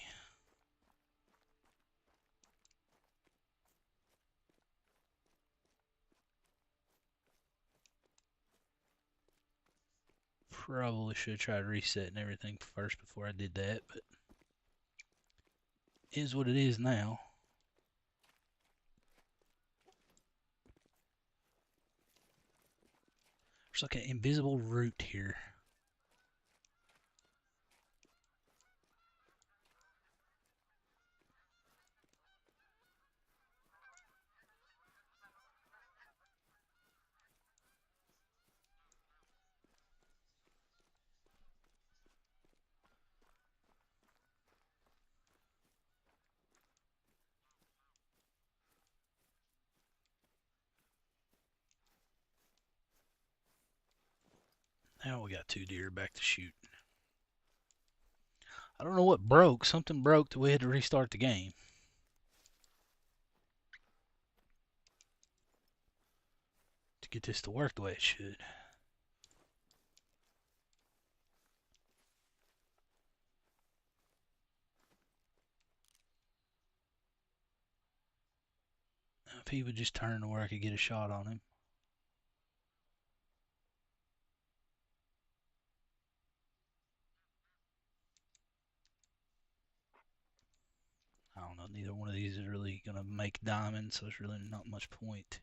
Probably should have tried resetting everything first before I did that, but it is what it is now. There's like an invisible root here. Now we got 2 deer back to shoot. I don't know what broke. Something broke that we had to restart the game. To get this to work the way it should. If he would just turn to where I could get a shot on him. I don't know, neither one of these is really going to make diamonds, so there's really not much point.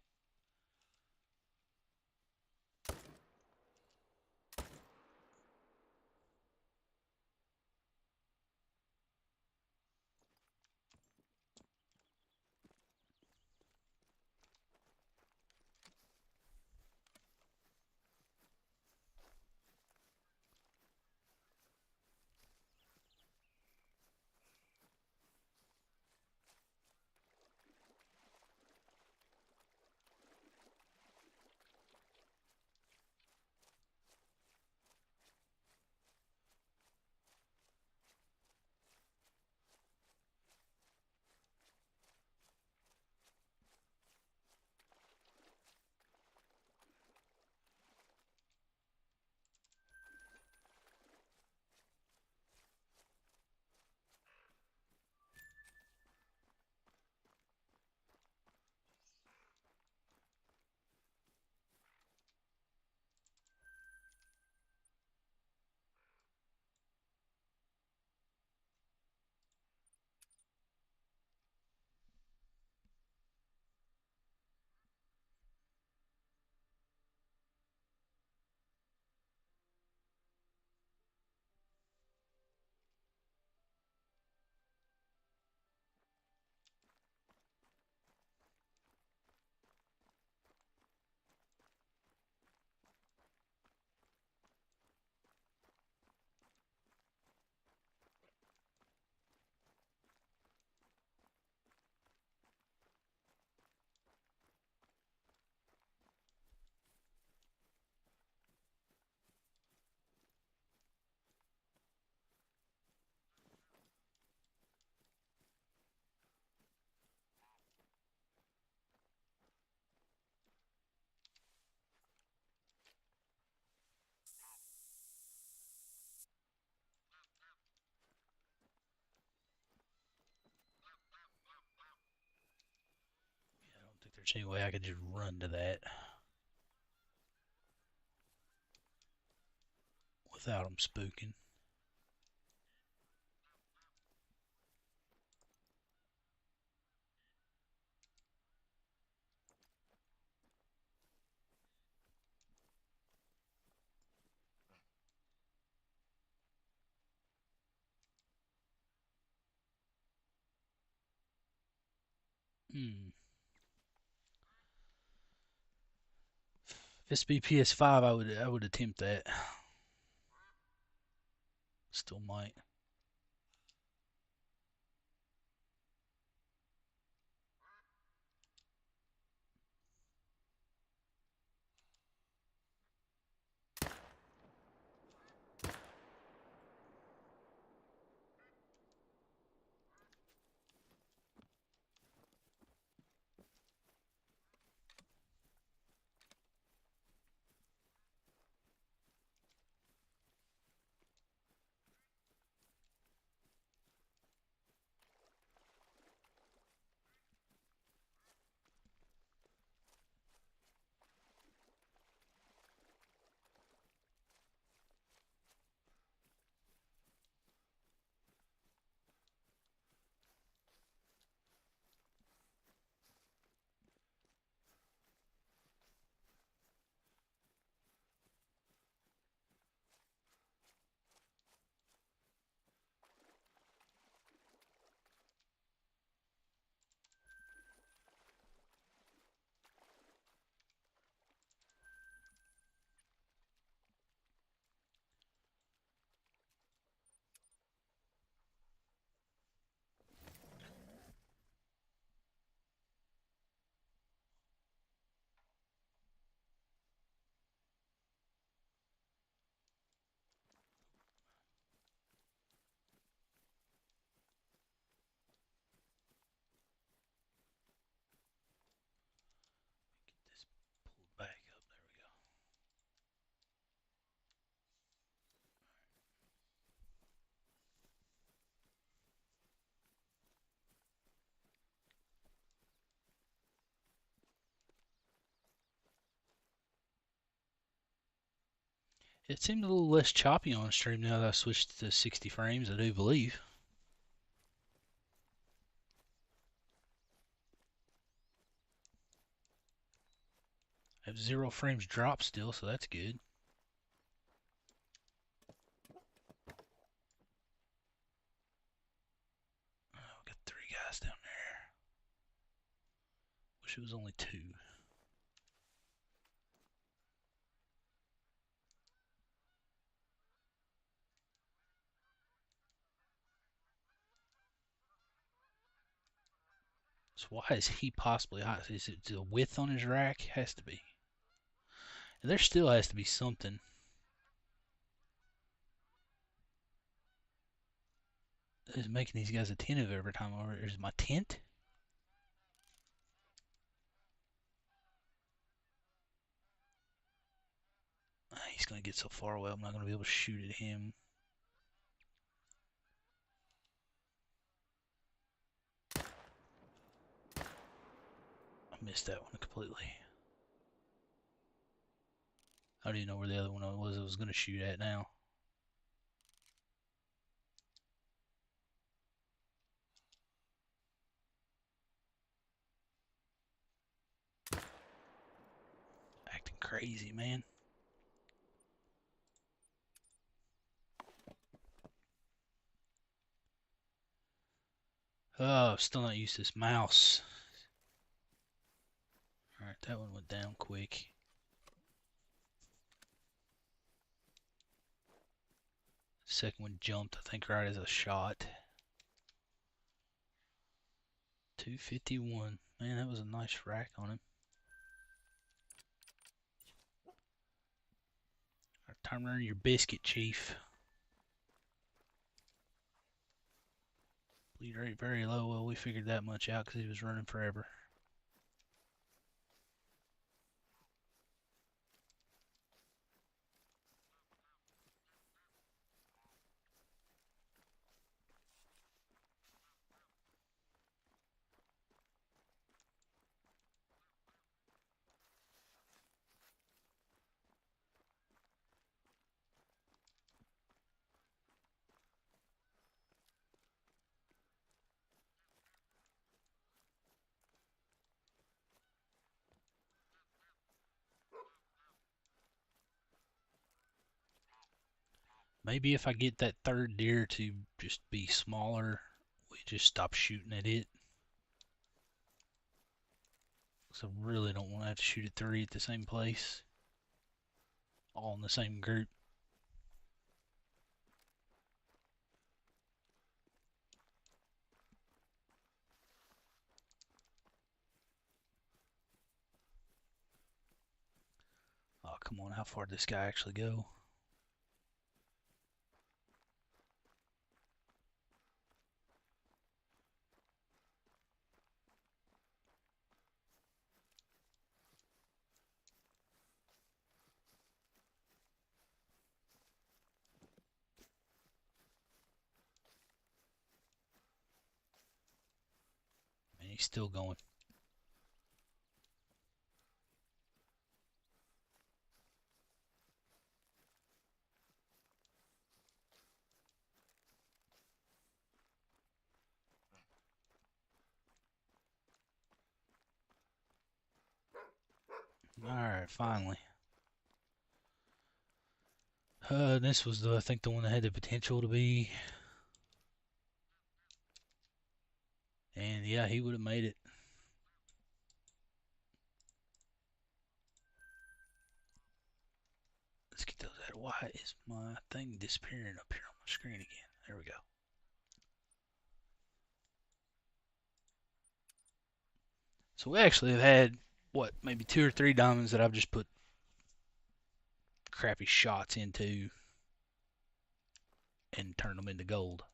I don't think there's any way I could just run to that without them spooking. If this be PS5, I would attempt that. Still might. It seemed a little less choppy on stream now that I switched to 60 frames, I do believe. I have 0 frames drop still, so that's good. Oh, got 3 guys down there. Wish it was only 2. So why is he possibly hot? Is it the width on his rack? Has to be. And there still has to be something that is making these guys attentive every time over. Is my tent? He's going to get so far away, I'm not going to be able to shoot at him. I missed that one completely. I don't even know where the other one was I was going to shoot at now. Acting crazy, man. Oh, still not used to this mouse. Alright, that one went down quick. Second one jumped, I think, right as a shot. 251. Man, that was a nice rack on him. Time to earn your biscuit, Chief. Bleed rate very low. Well, we figured that much out because he was running forever. Maybe if I get that third deer to just be smaller, we just stop shooting at it. Because I really don't want to have to shoot at 3 at the same place. All in the same group. Oh, come on. How far did this guy actually go? And he's still going. Alright, finally. This was, I think, the one that had the potential to be. And yeah, he would have made it. Let's get those out. Why is my thing disappearing up here on my screen again? There we go. So we actually have had, what, maybe 2 or 3 diamonds that I've just put crappy shots into and turned them into gold.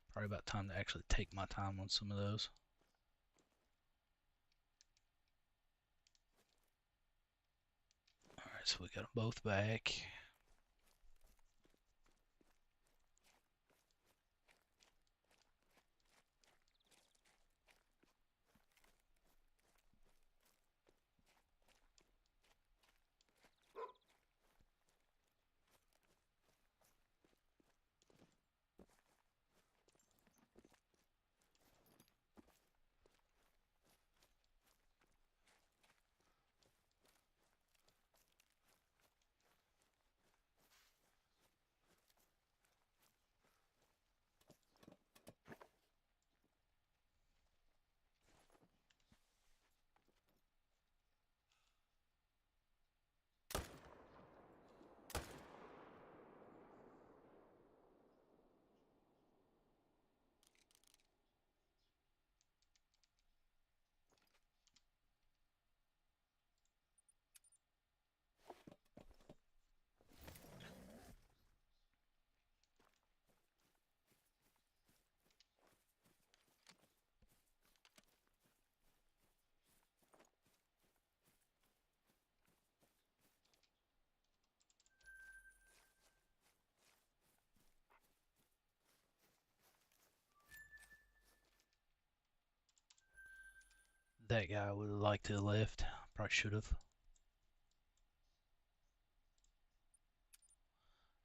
It's probably about time to actually take my time on some of those. Alright, so we got them both back. that guy would have liked to have left. Probably should have.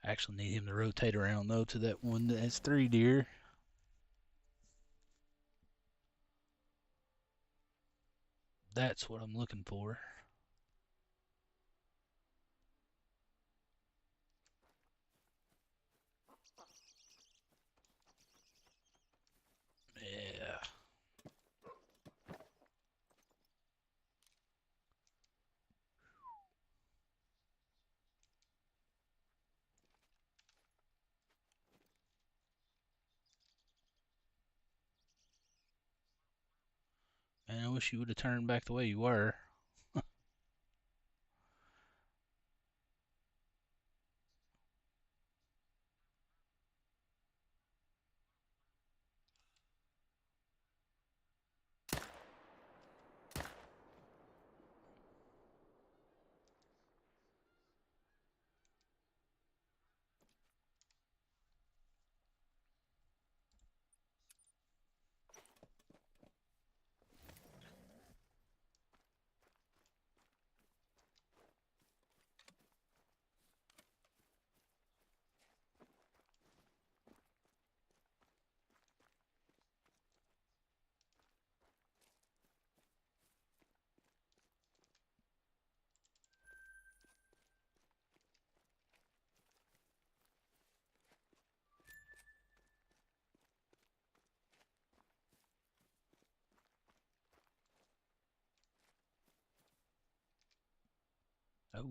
I actually need him to rotate around though to that one that has 3 deer. That's what I'm looking for. Yeah. Man, I wish you would have turned back the way you were. Oh.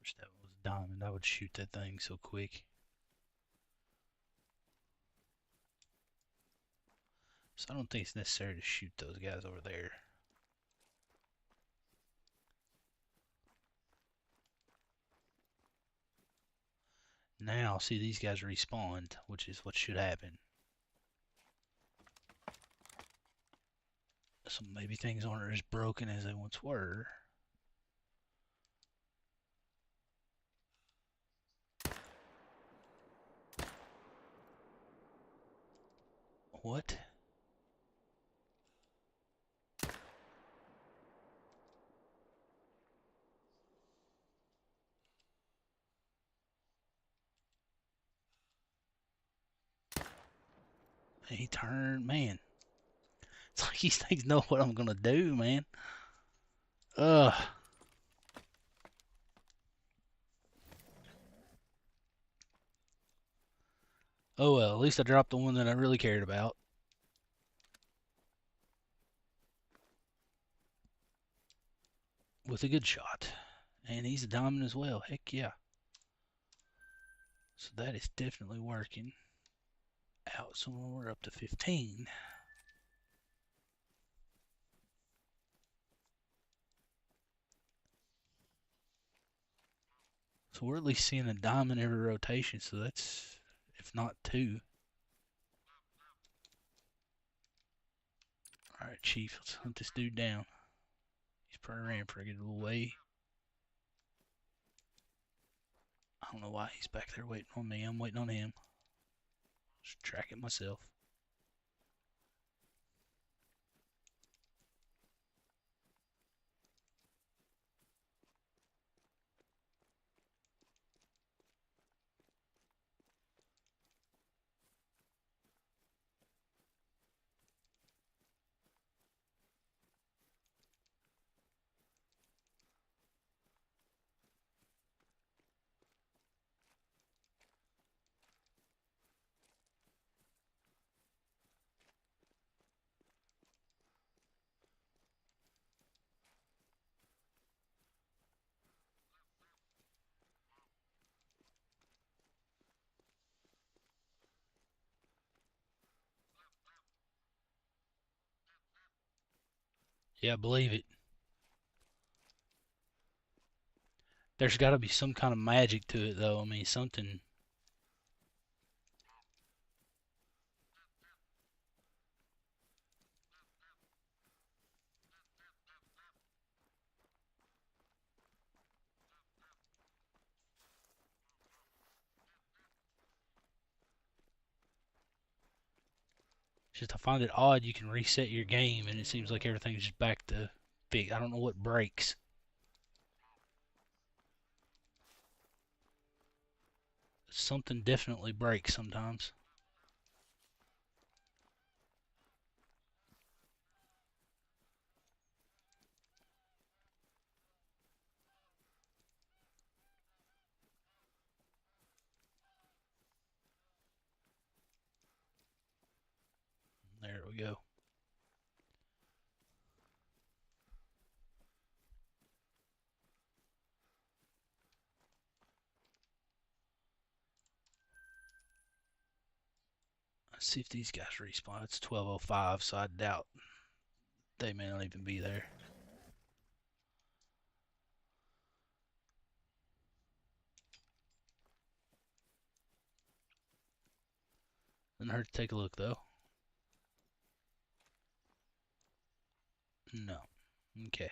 Wish that was a diamond. I would shoot that thing so quick. So I don't think it's necessary to shoot those guys over there. Now, see, these guys respawned, which is what should happen. So maybe things aren't as broken as they once were. What? He turned, man. It's like these things know what I'm gonna do, man. Ugh. Oh well, at least I dropped the one that I really cared about. With a good shot. And he's a diamond as well. Heck yeah. So that is definitely working out. So we're up to 15. So we're at least seeing a diamond every rotation. So that's, if not 2. Alright, Chief, let's hunt this dude down. He's probably ran for a good little way. I don't know why he's back there waiting on me. I'm waiting on him. Just track it myself. Yeah, believe it. There's got to be some kind of magic to it, though. I mean, something. Just I find it odd you can reset your game and it seems like everything's just back to big. I don't know what breaks. Something definitely breaks sometimes. There we go. Let's see if these guys respawn. It's 12:05, so I doubt they may not even be there. Doesn't hurt to take a look though. No. Okay.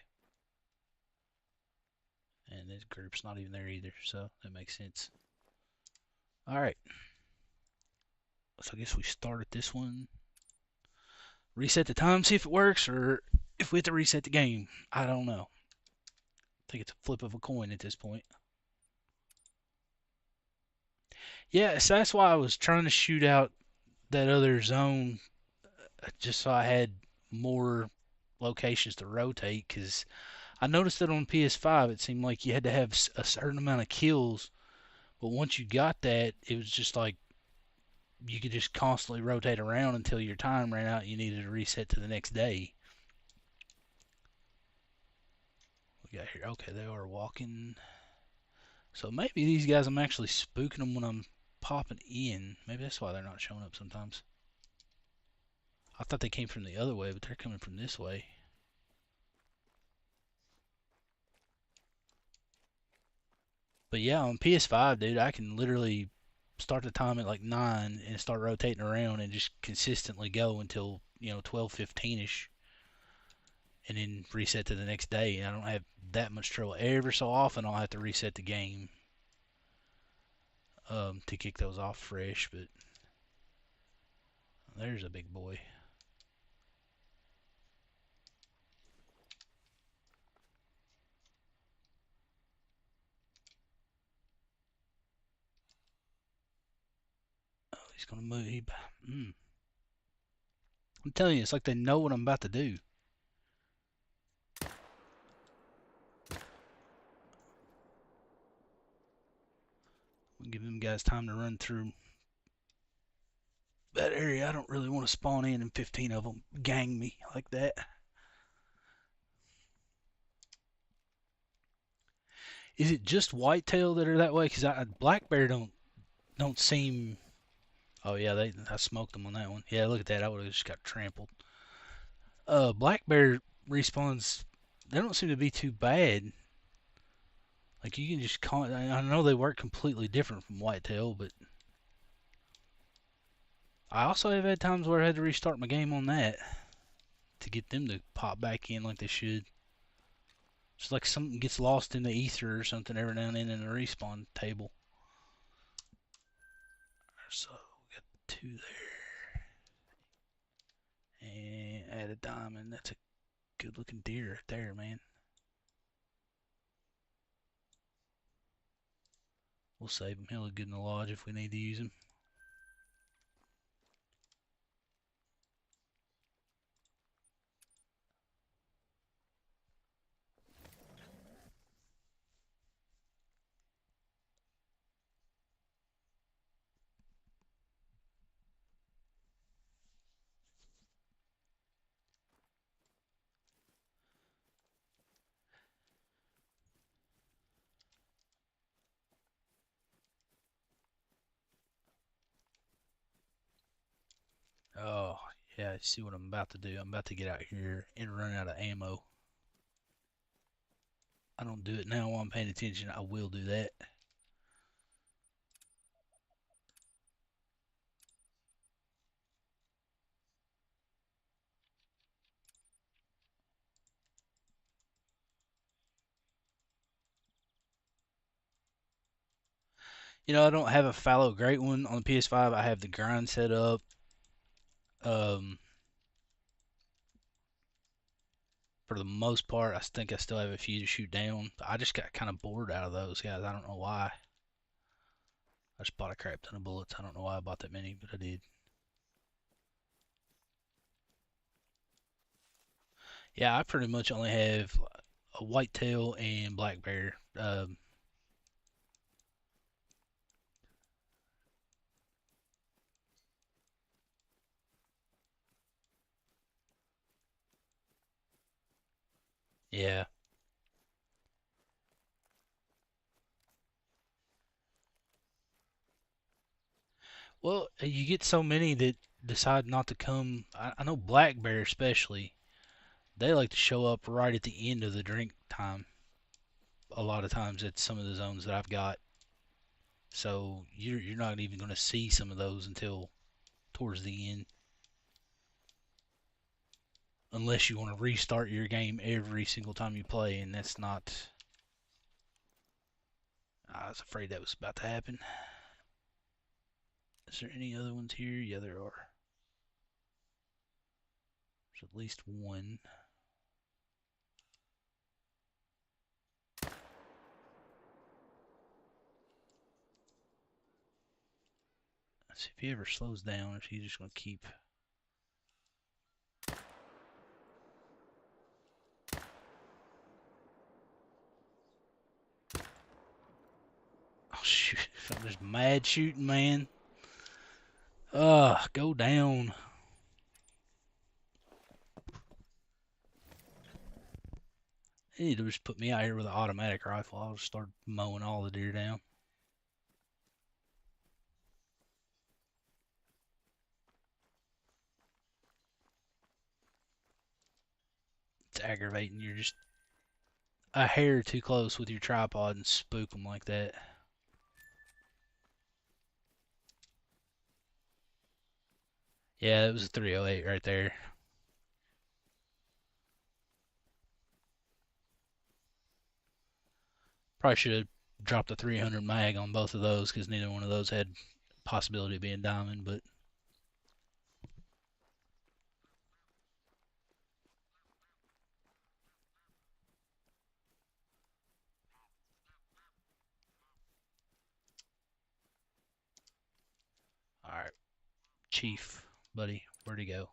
And this group's not even there either, so that makes sense. All right. So I guess we start at this one. Reset the time, see if it works, or if we have to reset the game. I don't know. I think it's a flip of a coin at this point. Yeah, so that's why I was trying to shoot out that other zone just so I had more locations to rotate, because I noticed that on PS5 it seemed like you had to have a certain amount of kills, but once you got that, it was just like you could just constantly rotate around until your time ran out and you needed to reset to the next day. We got here. Okay, they are walking. So maybe these guys, I'm actually spooking them when I'm popping in. Maybe that's why they're not showing up sometimes. I thought they came from the other way, but they're coming from this way. But yeah, on PS5, dude, I can literally start the time at like 9 and start rotating around and just consistently go until, 12:15ish and then reset to the next day. I don't have that much trouble. Every so often I'll have to reset the game to kick those off fresh, but there's a big boy. Oh, he's gonna move. I'm telling you, it's like they know what I'm about to do. We'll give them guys time to run through that area. I don't really want to spawn in and 15 of them gang me like that. Is it just whitetail that are that way? Because black bear don't seem. Oh yeah, I smoked them on that one. Yeah, look at that. I would have just got trampled. Black bear respawns. They don't seem to be too bad. Like you can just I know they work completely different from whitetail, but I also have had times where I had to restart my game on that to get them to pop back in like they should. It's like something gets lost in the ether or something every now and then in the respawn table. So we got 2 there. And add a diamond. That's a good looking deer right there, man. We'll save him. He'll look good in the lodge if we need to use him. Oh, yeah, you see what I'm about to do. I'm about to get out here and run out of ammo. I don't do it now while I'm paying attention. I will do that. I don't have a fallow great one on the PS5. I have the grind set up. Um, for the most part, I think I still have a few to shoot down. I just got kind of bored out of those guys. I don't know why. I just bought a crap ton of bullets. I don't know why I bought that many, but I did. Yeah, I pretty much only have a whitetail and black bear. Yeah. Well, you get so many that decide not to come. I know black bear especially. They like to show up right at the end of the drink time. A lot of times at some of the zones that I've got. So you're not even going to see some of those until towards the end, unless you want to restart your game every single time you play, and that's not. I was afraid that was about to happen. Is there any other ones here? Yeah, there are. There's at least one. Let's see if he ever slows down, or if he's just going to keep. Oh, shoot. I'm just mad shooting, man. Ugh, go down. They need to just put me out here with an automatic rifle. I'll just start mowing all the deer down. It's aggravating. You're just a hair too close with your tripod and spook them like that. Yeah, it was a 308 right there. Probably should have dropped a 300 mag on both of those because neither one of those had possibility of being diamond, but all right, Chief, buddy, where'd he go?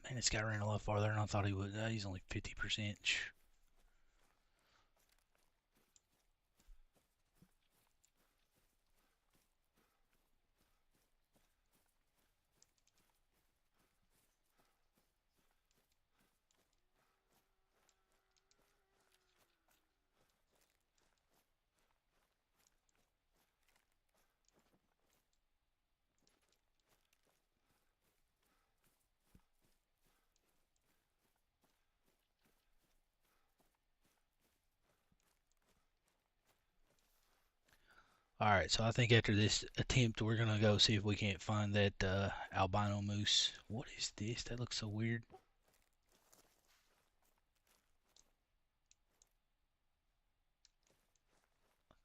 Man, this guy ran a lot farther than I thought he would. He's only 50%. All right, so I think after this attempt, we're gonna go see if we can't find that albino moose. What is this? That looks so weird.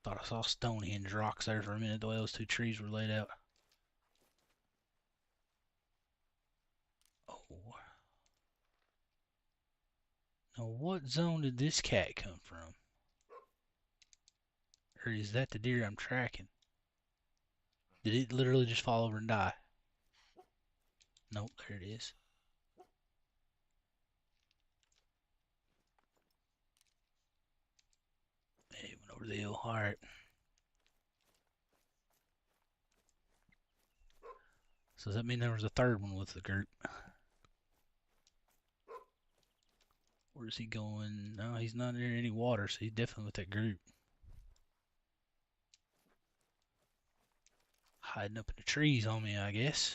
Thought I saw Stonehenge rocks there for a minute, the way those two trees were laid out. Now, what zone did this cat come from? Or is that the deer I'm tracking? Did it literally just fall over and die? Nope, there it is. It went over the hill. Alright. So does that mean there was a third one with the group? Where's he going? No, he's not near any water, so he's definitely with that group. Hiding up in the trees on me, I guess.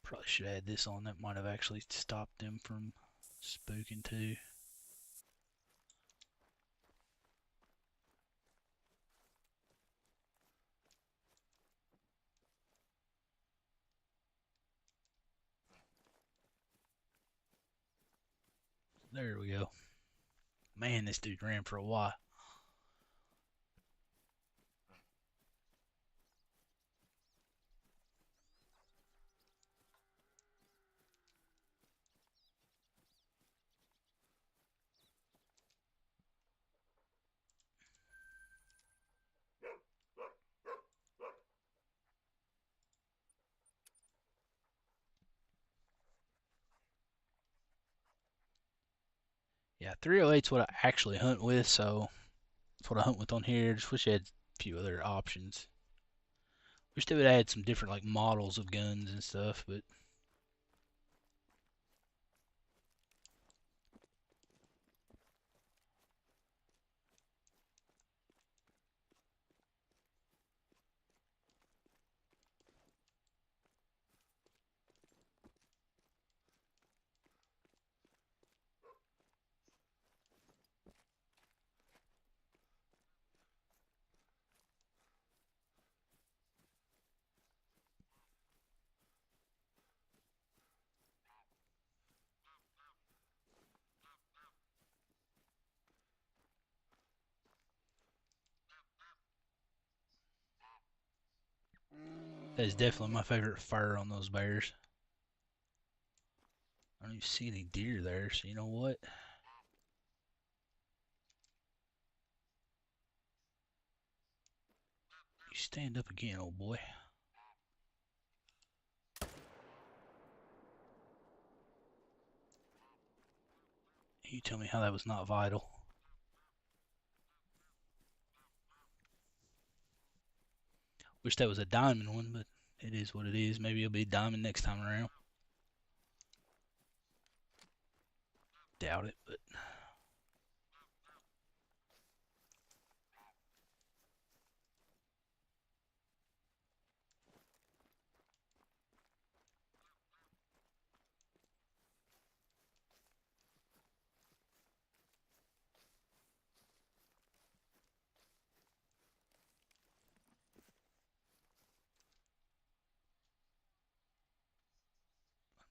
Probably should add this on. That might have actually stopped them from spooking too. There we go. Man, this dude ran for a while. Yeah, 308's what I actually hunt with, so that's what I hunt with on here. Just wish I had a few other options. Wish they would add some different like models of guns and stuff, but that is definitely my favorite fur on those bears. I don't even see any deer there, so you know what? You stand up again, old boy. You tell me how that was not vital. Wish that was a diamond one, but it is what it is. Maybe it'll be diamond next time around. Doubt it, but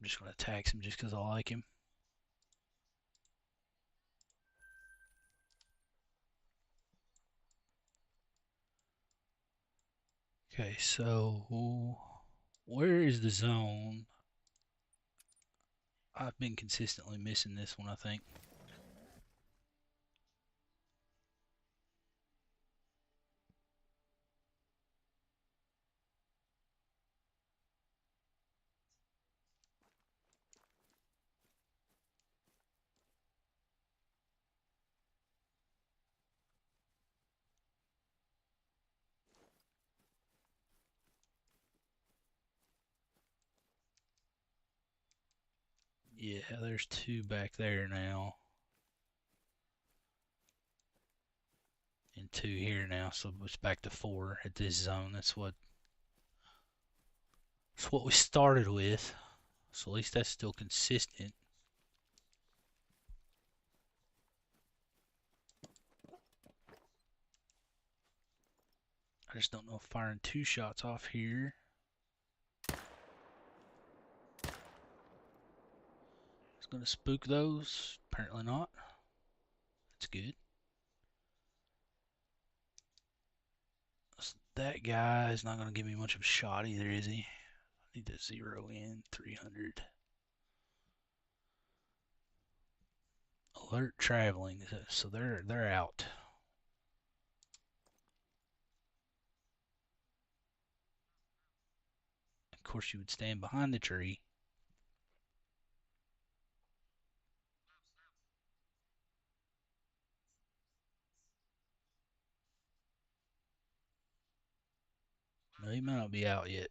I'm just going to tax him just because I like him. Okay, so where is the zone? I've been consistently missing this one, I think. Yeah, there's two back there now. And two here now, so it's back to 4 at this zone. That's what we started with. So at least that's still consistent. I just don't know if firing 2 shots off here is going to spook those. Apparently not. That's good. that guy is not going to give me much of a shot either, is he? I need to zero in 300. Alert traveling, so they're out. Of course, you would stand behind the tree. No, he might not be out yet.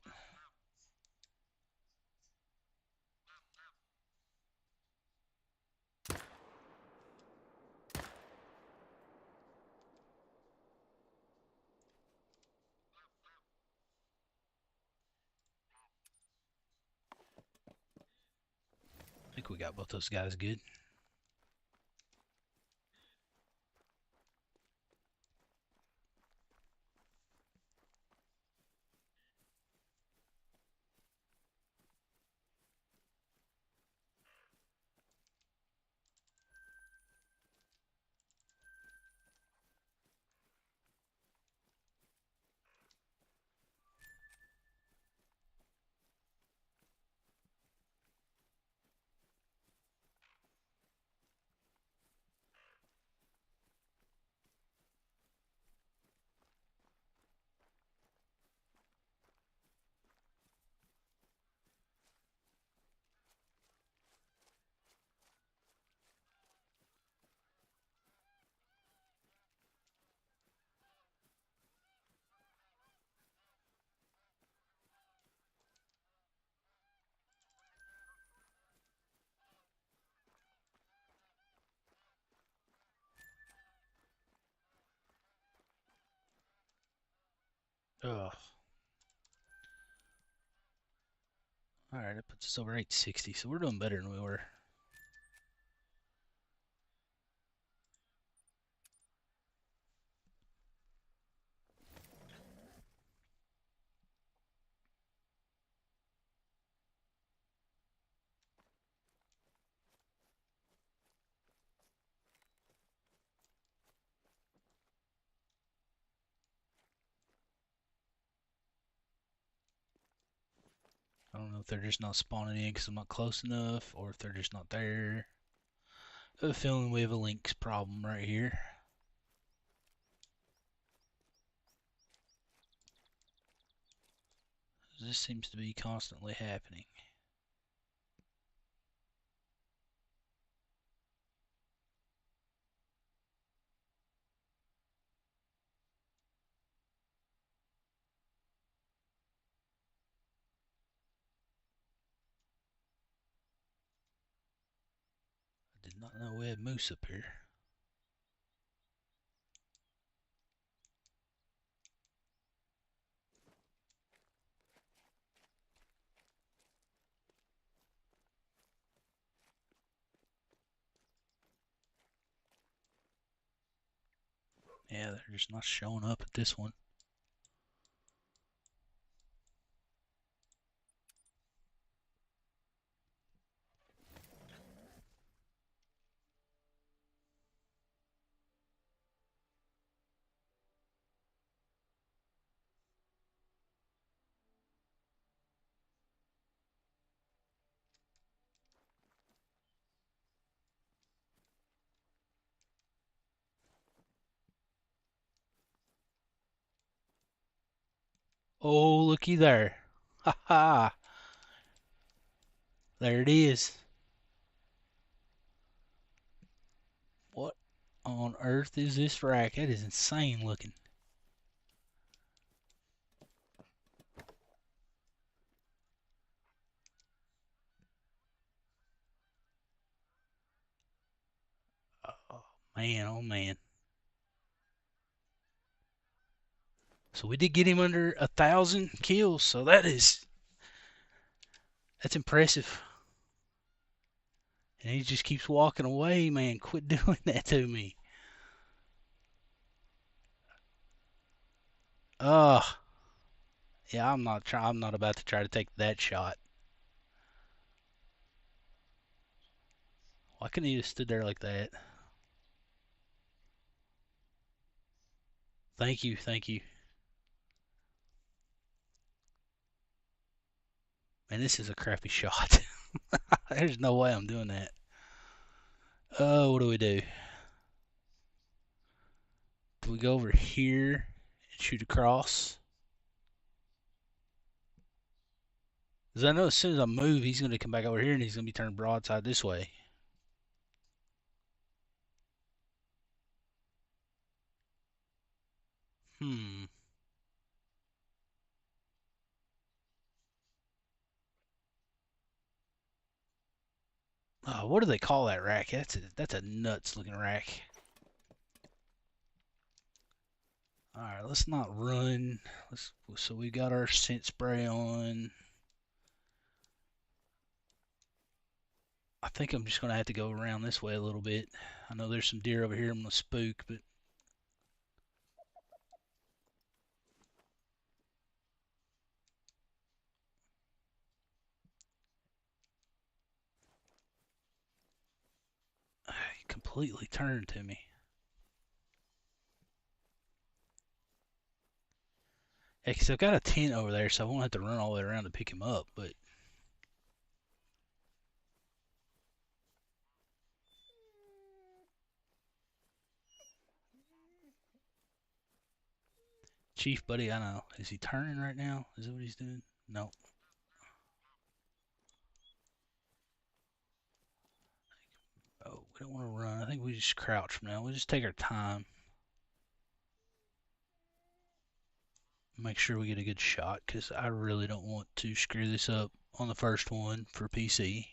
I think we got both those guys good. Ugh. All right, that puts us over 860, so we're doing better than we were. I don't know if they're just not spawning in because I'm not close enough, or if they're just not there. I have a feeling we have a links problem right here. This seems to be constantly happening. I did not know we had moose up here. Yeah, they're just not showing up at this one. Oh, looky there. Ha ha. There it is. What on earth is this rack? That is insane looking. Oh man, oh man. So we did get him under 1,000 kills, so that's impressive. And he just keeps walking away, man. Quit doing that to me. Ugh. Yeah, I'm not about to try to take that shot. Why couldn't he just stood there like that? Thank you, thank you. Man, this is a crappy shot. There's no way I'm doing that. What do we do? Do we go over here and shoot across? Because I know as soon as I move, he's going to come back over here and he's going to be turned broadside this way. Hmm. Oh, what do they call that rack? That's a nuts looking rack. All right, let's not run. So we got our scent spray on. I think I'm just gonna have to go around this way a little bit. I know there's some deer over here I'm gonna spook, but he completely turned to me. Yeah, 'cause I've got a tent over there, so I won't have to run all the way around to pick him up. But Chief, buddy, I know. Is he turning right now? Is that what he's doing? No. Oh, we don't want to run. I think we just crouch from now. We just take our time. Make sure we get a good shot, because I really don't want to screw this up on the first one for PC.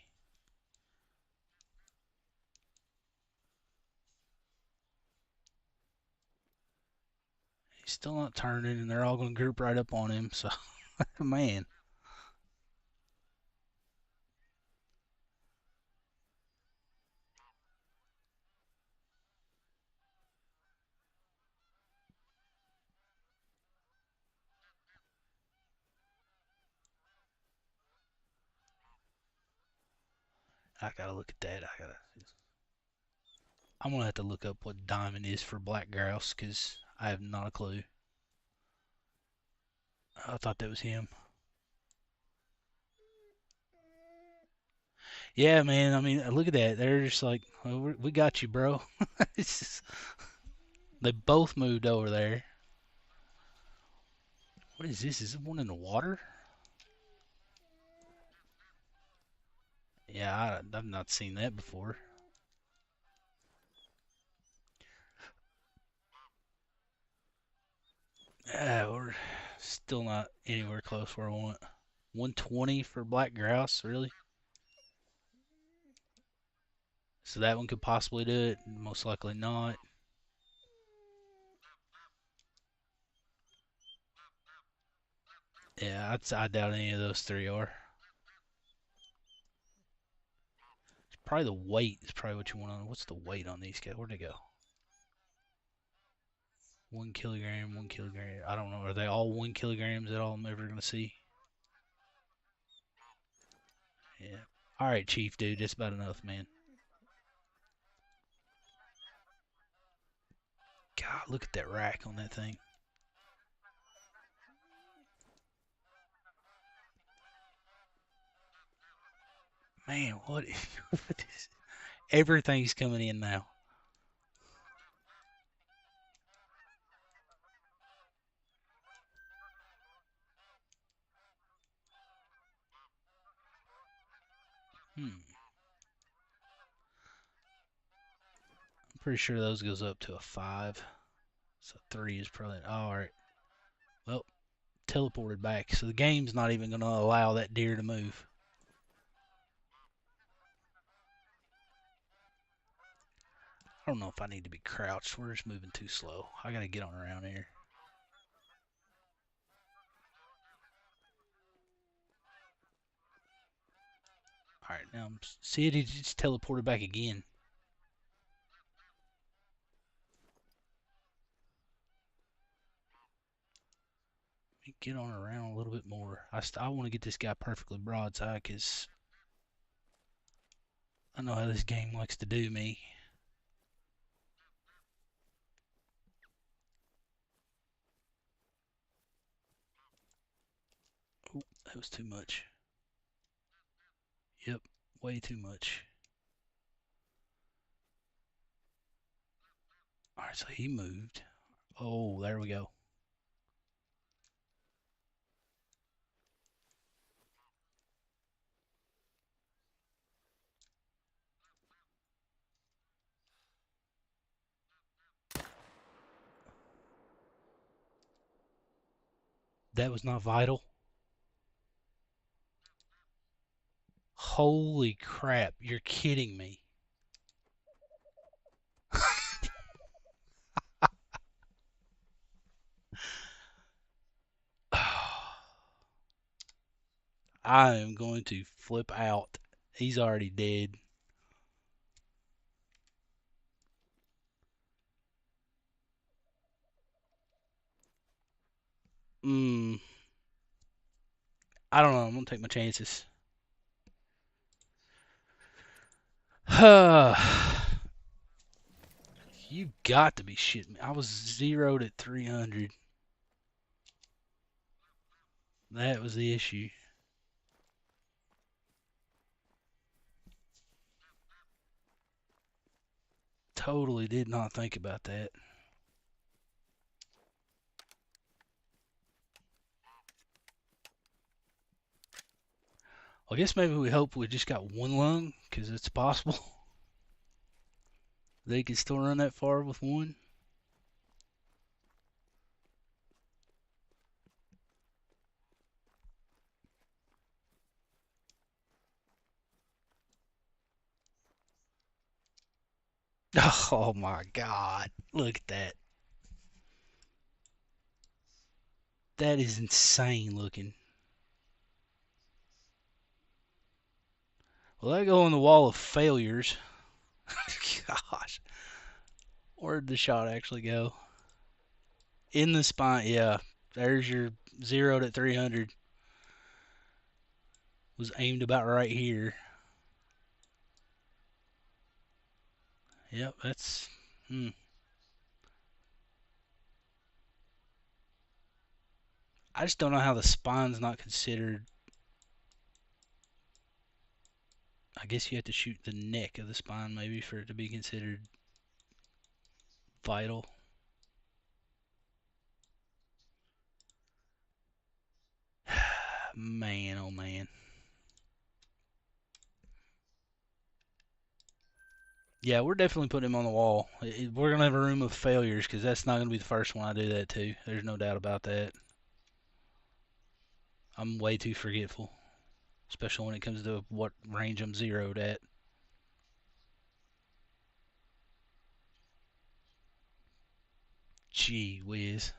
He's still not turning, and they're all going to group right up on him. So, man. I gotta look at that. I'm gonna have to look up what diamond is for black grouse, because I have not a clue. I thought that was him. Yeah, man. I mean, look at that. They're just like, well, we got you, bro. Just, they both moved over there. What is this? Is it one in the water? Yeah, I've not seen that before. We're still not anywhere close where I want. 120 for black grouse, really? So that one could possibly do it. Most likely not. Yeah, I doubt any of those three are. Probably the weight is probably what you want on. What's the weight on these guys? Where'd they go? 1 kilogram, 1 kilogram. I don't know. Are they all 1 kilograms that all I'm ever gonna see? Yeah. All right, Chief, dude. That's about enough, man. God, look at that rack on that thing. Man, what is everything's coming in now. I'm pretty sure those goes up to a 5. So 3 is probably all right. Well, teleported back. So the game's not even gonna allow that deer to move. I don't know if I need to be crouched. We're just moving too slow. I gotta get on around here. All right, now see it. He just teleported back again. Let me get on around a little bit more. I want to get this guy perfectly broadside, because I know how this game likes to do me. Oh, that was too much. way too much. All right, so he moved. Oh, there we go. That was not vital. Holy crap, you're kidding me. I am going to flip out. He's already dead. I don't know. I'm going to take my chances. You got to be shitting me. I was zeroed at 300. That was the issue. Totally did not think about that. I guess maybe we hope we just got one lung, because it's possible they could still run that far with one. Oh my God. Look at that. That is insane looking. Well, that go on the wall of failures. Gosh. Where'd the shot actually go? In the spine, yeah. There's your zeroed at 300. Was aimed about right here. Yep, that's. I just don't know how the spine's not considered. I guess you have to shoot the neck of the spine maybe for it to be considered vital. Man, oh man. Yeah, we're definitely putting him on the wall. We're going to have a room of failures because that's not going to be the first one I do that to. There's no doubt about that. I'm way too forgetful, especially when it comes to what range I'm zeroed at. Gee whiz.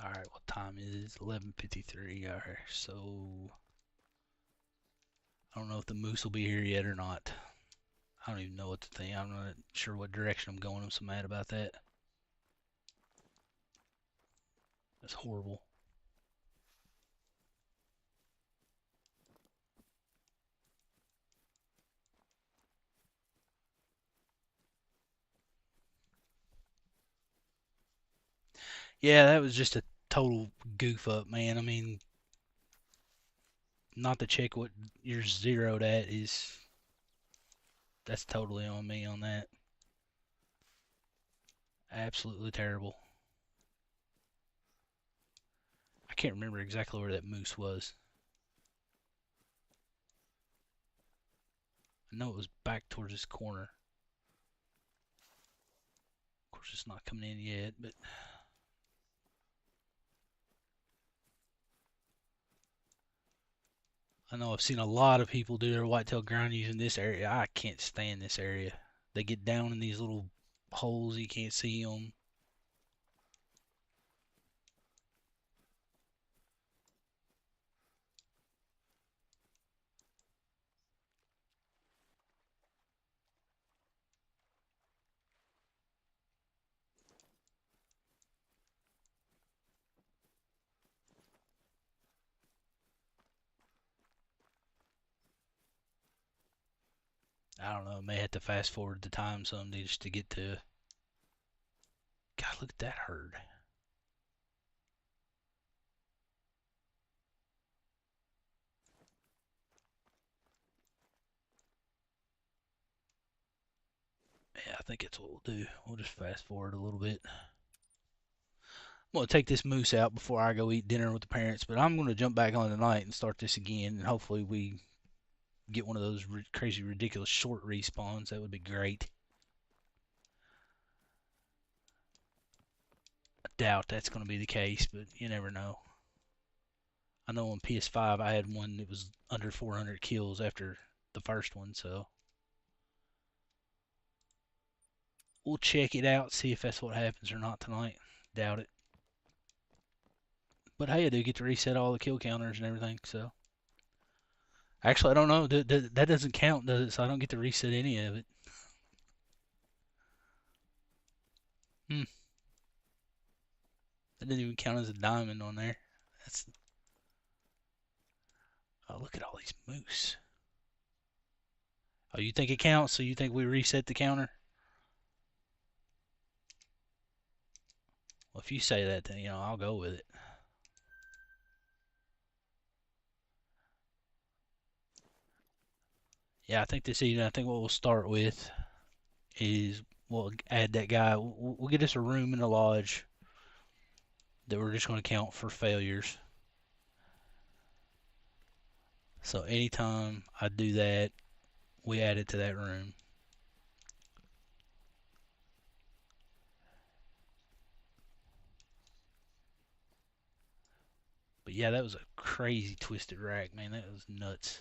All right, what time is it? It's 11:53. All right, so I don't know if the moose will be here yet or not. I don't even know what to think. I'm not sure what direction I'm going. I'm so mad about that. That's horrible. Yeah, that was just a total goof up, man. I mean, not to check what you're zeroed at is that's totally on me on that. Absolutely terrible. I can't remember exactly where that moose was. I know it was back towards this corner. Of course, it's not coming in yet, but I know I've seen a lot of people do their whitetail ground using this area. I can't stand this area. They get down in these little holes, you can't see them. I don't know, may have to fast forward the time some just to get to. God, look at that herd. Yeah, I think that's what we'll do. We'll just fast forward a little bit. I'm going to take this moose out before I go eat dinner with the parents, but I'm going to jump back on tonight and start this again, and hopefully we get one of those crazy, ridiculous short respawns. That would be great. I doubt that's going to be the case, but you never know. I know on PS5 I had one that was under 400 kills after the first one, so we'll check it out, see if that's what happens or not tonight. Doubt it. But hey, I do get to reset all the kill counters and everything, so. Actually, I don't know. That doesn't count, does it? So I don't get to reset any of it. Hmm. That didn't even count as a diamond on there. That's. Oh, look at all these moose. Oh, you think it counts? So you think we reset the counter? Well, if you say that, then I'll go with it. Yeah, I think this evening, I think what we'll start with is we'll add that guy. We'll get us a room in the lodge that we're just going to count for failures. So anytime I do that, we add it to that room. But yeah, that was a crazy twisted rack, man. That was nuts.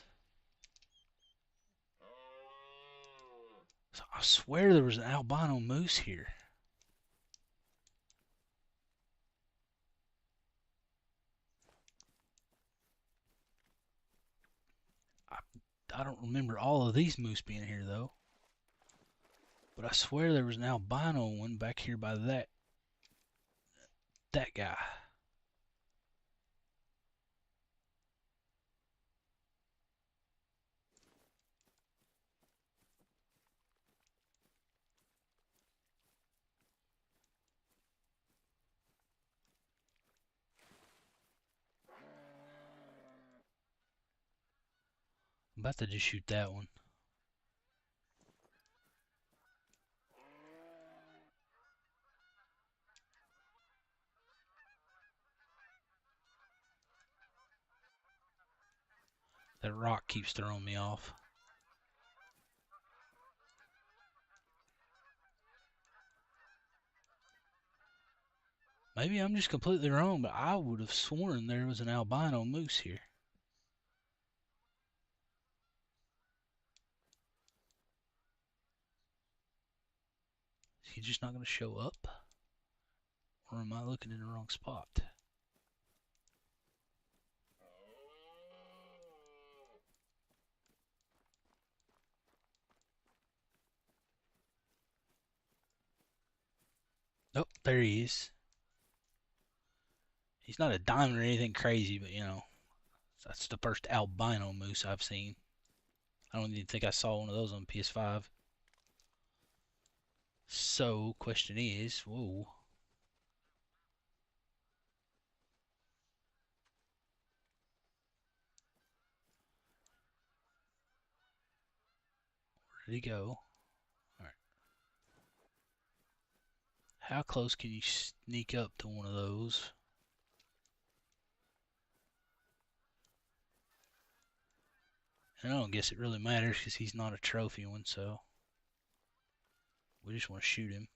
So I swear there was an albino moose here. I, I don't remember all of these moose being here though. But I swear there was an albino one back here by that guy. I'm about to just shoot that one. That rock keeps throwing me off. Maybe I'm just completely wrong, but I would have sworn there was an albino moose here. Is he just not going to show up? Or am I looking in the wrong spot? Oh, there he is. He's not a diamond or anything crazy, but that's the first albino moose I've seen. I don't even think I saw one of those on PS5. So, question is, whoa. Where did he go? Alright. How close can you sneak up to one of those? And I don't guess it really matters because he's not a trophy one, so we just want to shoot him.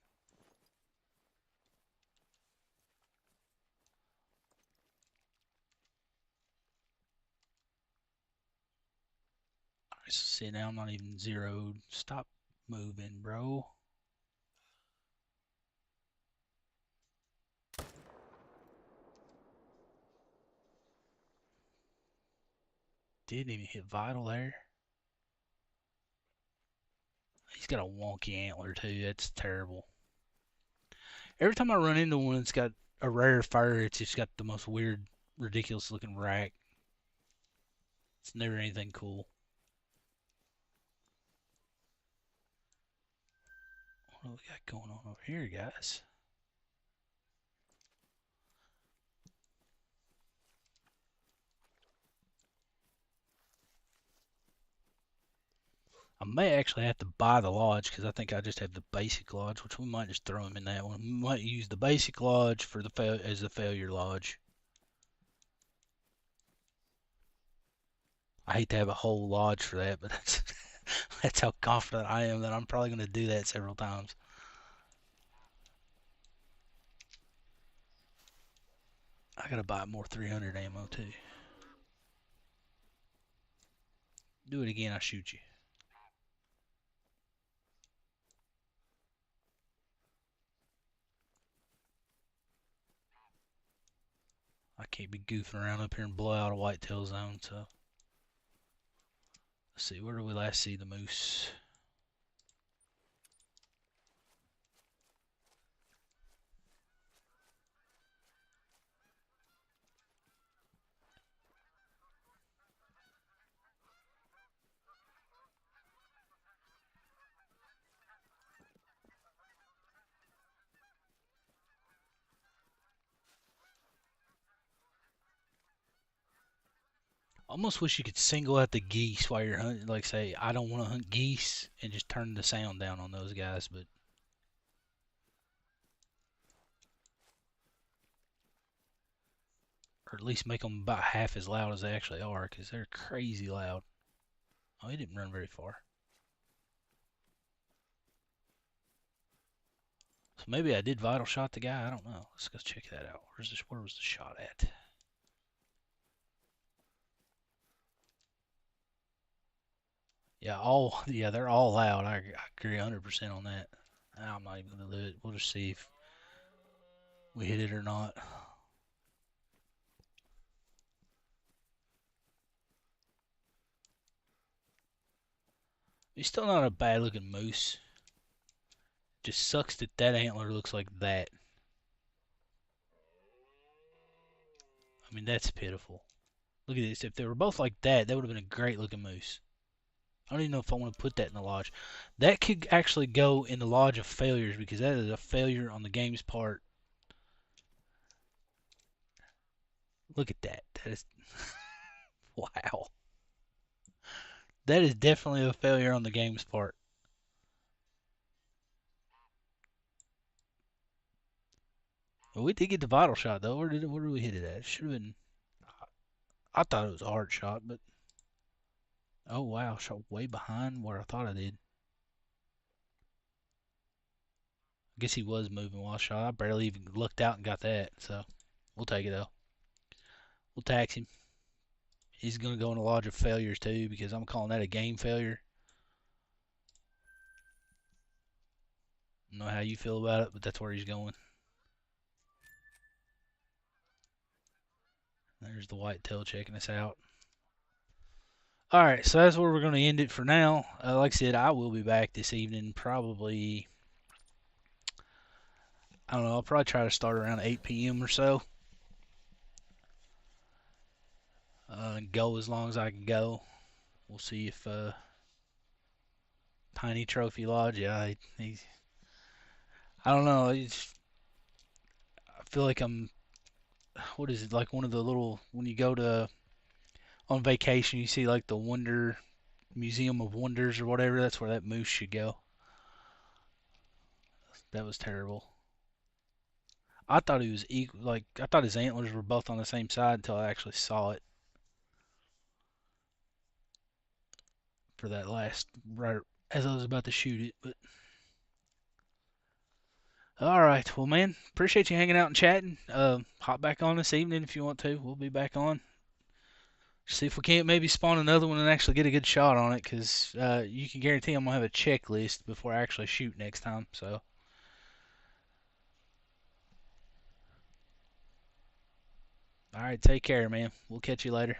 Alright, so see now I'm not even zeroed. Stop moving, bro. Didn't even hit vital there. He's got a wonky antler too. That's terrible. Every time I run into one that's got a rare fur, it's just got the most weird, ridiculous looking rack. It's never anything cool. What do we got going on over here, guys? I may actually have to buy the lodge because I think I just have the basic lodge, which we might just throw him in that one. We might use the basic lodge for the as the failure lodge. I hate to have a whole lodge for that, but that's how confident I am that I'm probably going to do that several times. I gotta buy more 300 ammo too. Do it again, I shoot you. I can't be goofing around up here and blow out a whitetail zone, so. Let's see, where did we last see the moose? Almost wish you could single out the geese while you're hunting. Like say, I don't want to hunt geese, and just turn the sound down on those guys. But or at least make them about half as loud as they actually are, because they're crazy loud. Oh, he didn't run very far. So maybe I did vital shot the guy. I don't know. Let's go check that out. Where was the shot at? Yeah, they're all loud. I agree 100% on that. I'm not even gonna do it. We'll just see if we hit it or not. He's still not a bad looking moose. Just sucks that that antler looks like that. I mean, that's pitiful. Look at this. If they were both like that, that would have been a great looking moose. I don't even know if I want to put that in the lodge. That could actually go in the lodge of failures because that is a failure on the game's part. Look at that. That is wow. That is definitely a failure on the game's part. Well, we did get the vital shot though. Where did we hit it at? It should have been. I thought it was a hard shot, but oh wow, shot way behind where I thought I did. I guess he was moving while I shot. I barely even looked out and got that, so we'll take it though. We'll tax him. He's gonna go in the lodge of failures too because I'm calling that a game failure. I don't know how you feel about it, but that's where he's going. There's the whitetail checking us out. All right, so that's where we're going to end it for now. Like I said, I will be back this evening, probably. I don't know. I'll probably try to start around 8 p.m. or so. And go as long as I can go. We'll see if Tiny Trophy Lodge. Yeah, he's. I don't know. I feel like I'm. What is it like? One of the little when you go to on vacation, you see like the Wonder Museum of Wonders or whatever. That's where that moose should go. That was terrible. I thought he was equal. Like I thought his antlers were both on the same side until I actually saw it for that last right as I was about to shoot it. But all right, well, man, appreciate you hanging out and chatting. Hop back on this evening if you want to. We'll be back on. See if we can't maybe spawn another one and actually get a good shot on it, because you can guarantee I'm gonna have a checklist before I actually shoot next time. So, all right, take care, man. We'll catch you later.